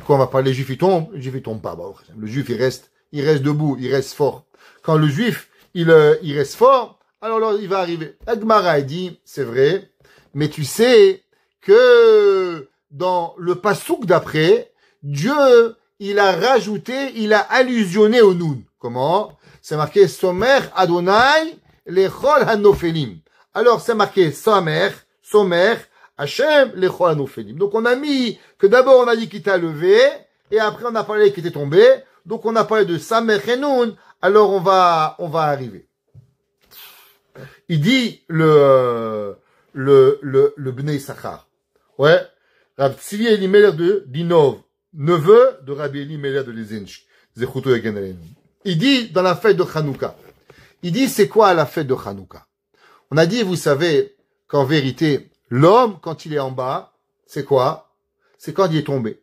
Quand on va parler juif, il tombe. Le juif, il tombe pas. Le juif, il reste debout, il reste fort. Quand le juif, il reste fort, alors il va arriver. La Gemara dit, c'est vrai, mais tu sais que dans le pasouk d'après, Dieu, il a rajouté, il a allusionné au Nun. Comment? C'est marqué Somer Adonai lechol hanofelim. Alors c'est marqué Somer Hachem lechol hanofelim. Donc on a mis que d'abord on a dit qu'il t'a levé et après on a parlé qu'il était tombé. Donc on a parlé de Samer et Nun. Alors on va arriver. Il dit le Bnei Sachar. Ouais. Rav Tzvi Elimelech de Dinov, neveu de Rabbi Elimelech de Lizench. Zechuto Yagan Alenu. Il dit dans la fête de Hanouka, Il dit, c'est quoi la fête de Hanouka? On a dit, vous savez, qu'en vérité, l'homme, quand il est en bas, c'est quoi? C'est quand il est tombé.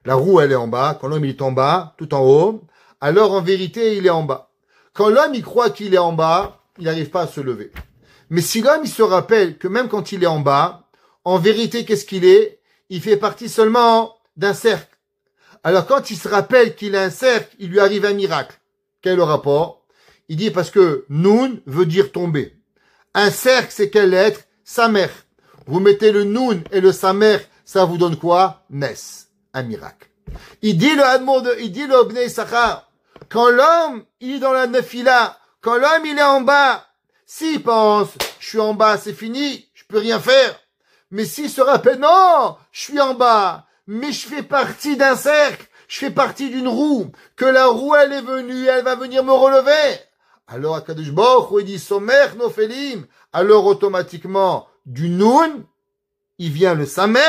La roue, elle est en bas. Quand l'homme il est en bas, tout en haut, alors en vérité, il est en bas. Quand l'homme, il croit qu'il est en bas, il n'arrive pas à se lever. Mais si l'homme, il se rappelle que même quand il est en bas, en vérité, qu'est-ce qu'il est? Il fait partie seulement d'un cercle. Alors quand il se rappelle qu'il a un cercle, il lui arrive un miracle. Quel est le rapport? Il dit parce que Noun veut dire tomber. Un cercle, c'est quelle lettre? Samer. Vous mettez le Noun et le Samer, ça vous donne quoi? Nes. Un miracle. Il dit le Bnei Issachar, quand l'homme, il est dans la nefila, quand l'homme, il est en bas, s'il pense, je suis en bas, c'est fini, je peux rien faire. Mais s'il se rappelle, non, je suis en bas, mais je fais partie d'un cercle, je fais partie d'une roue, que la roue, elle est venue, elle va venir me relever. Alors, Akadosh Baruch Hu, il dit, Somer Nofelim. Alors, automatiquement, du Noun, il vient le Samer,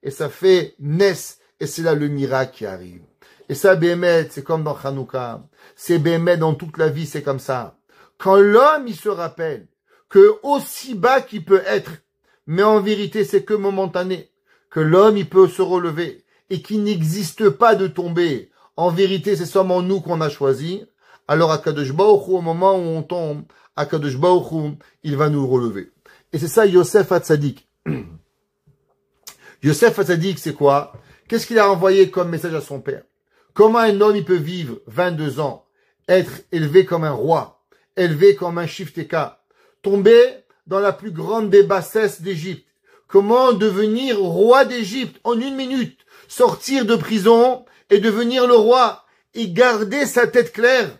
et ça fait Nes. Et c'est là le miracle qui arrive. Et ça, Bémet, c'est comme dans Hanouka. C'est Bémet dans toute la vie, c'est comme ça. Quand l'homme, il se rappelle que aussi bas qu'il peut être, mais en vérité, c'est que momentané, que l'homme, il peut se relever, et qu'il n'existe pas de tomber. En vérité, c'est seulement nous qu'on a choisi. Alors, Akadosh Baruch Hu, au moment où on tombe, Akadosh Baruch Hu, il va nous relever. Et c'est ça, Yosef Hatzadik. Yosef Hatzadik, c'est quoi? Qu'est-ce qu'il a envoyé comme message à son père? Comment un homme, il peut vivre 22 ans, être élevé comme un roi, élevé comme un shifteka, tomber dans la plus grande des bassesses d'Égypte? Comment devenir roi d'Égypte en 1 minute, sortir de prison et devenir le roi et garder sa tête claire?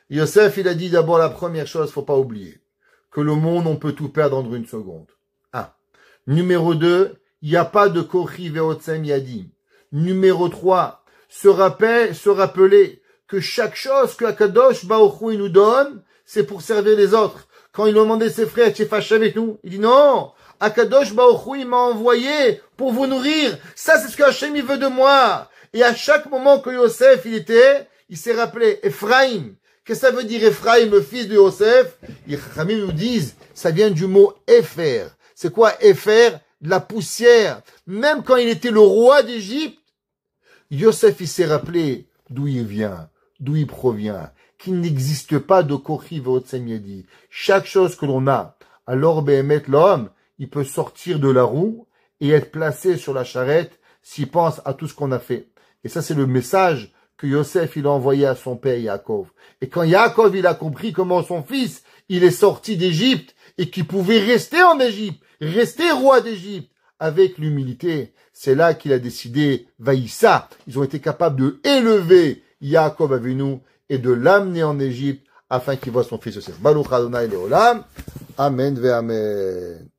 Yosef, il a dit d'abord la première chose, faut pas oublier que le monde, on peut tout perdre en 1 seconde. 1. Numéro 2, il n'y a pas de Kochi Veotsem Yadim. Numéro 3, se rappeler que chaque chose que Akadosh Baruch Hu nous donne, c'est pour servir les autres. Quand il demandait ses frères, tu es fâché avec nous? Il dit non, Akadosh Baruch Hu, il m'a envoyé pour vous nourrir. Ça, c'est ce que Hachem, il veut de moi. Et à chaque moment que Yosef, il s'est rappelé, Ephraim. Qu'est-ce que ça veut dire Ephraim, le fils de Yosef? Les Khamim nous disent, ça vient du mot Efer. C'est quoi Efer? De la poussière. Même quand il était le roi d'Égypte, Yosef, il s'est rappelé d'où il vient, d'où il provient, qu'il n'existe pas de Kochi Veotsem Yadi. Chaque chose que l'on a, alors Béhémet, l'homme, il peut sortir de la roue et être placé sur la charrette s'il pense à tout ce qu'on a fait. Et ça, c'est le message que Yosef, il a envoyé à son père Yaakov. Et quand Yaakov, il a compris comment son fils, il est sorti d'Égypte et qu'il pouvait rester en Égypte, rester roi d'Égypte avec l'humilité, c'est là qu'il a décidé, Vaïssa, ils ont été capables de élever Yaakov Avinu et de l'amener en Égypte afin qu'il voie son fils Yosef. Baruch Adonai Leolam. Amen ve Amen.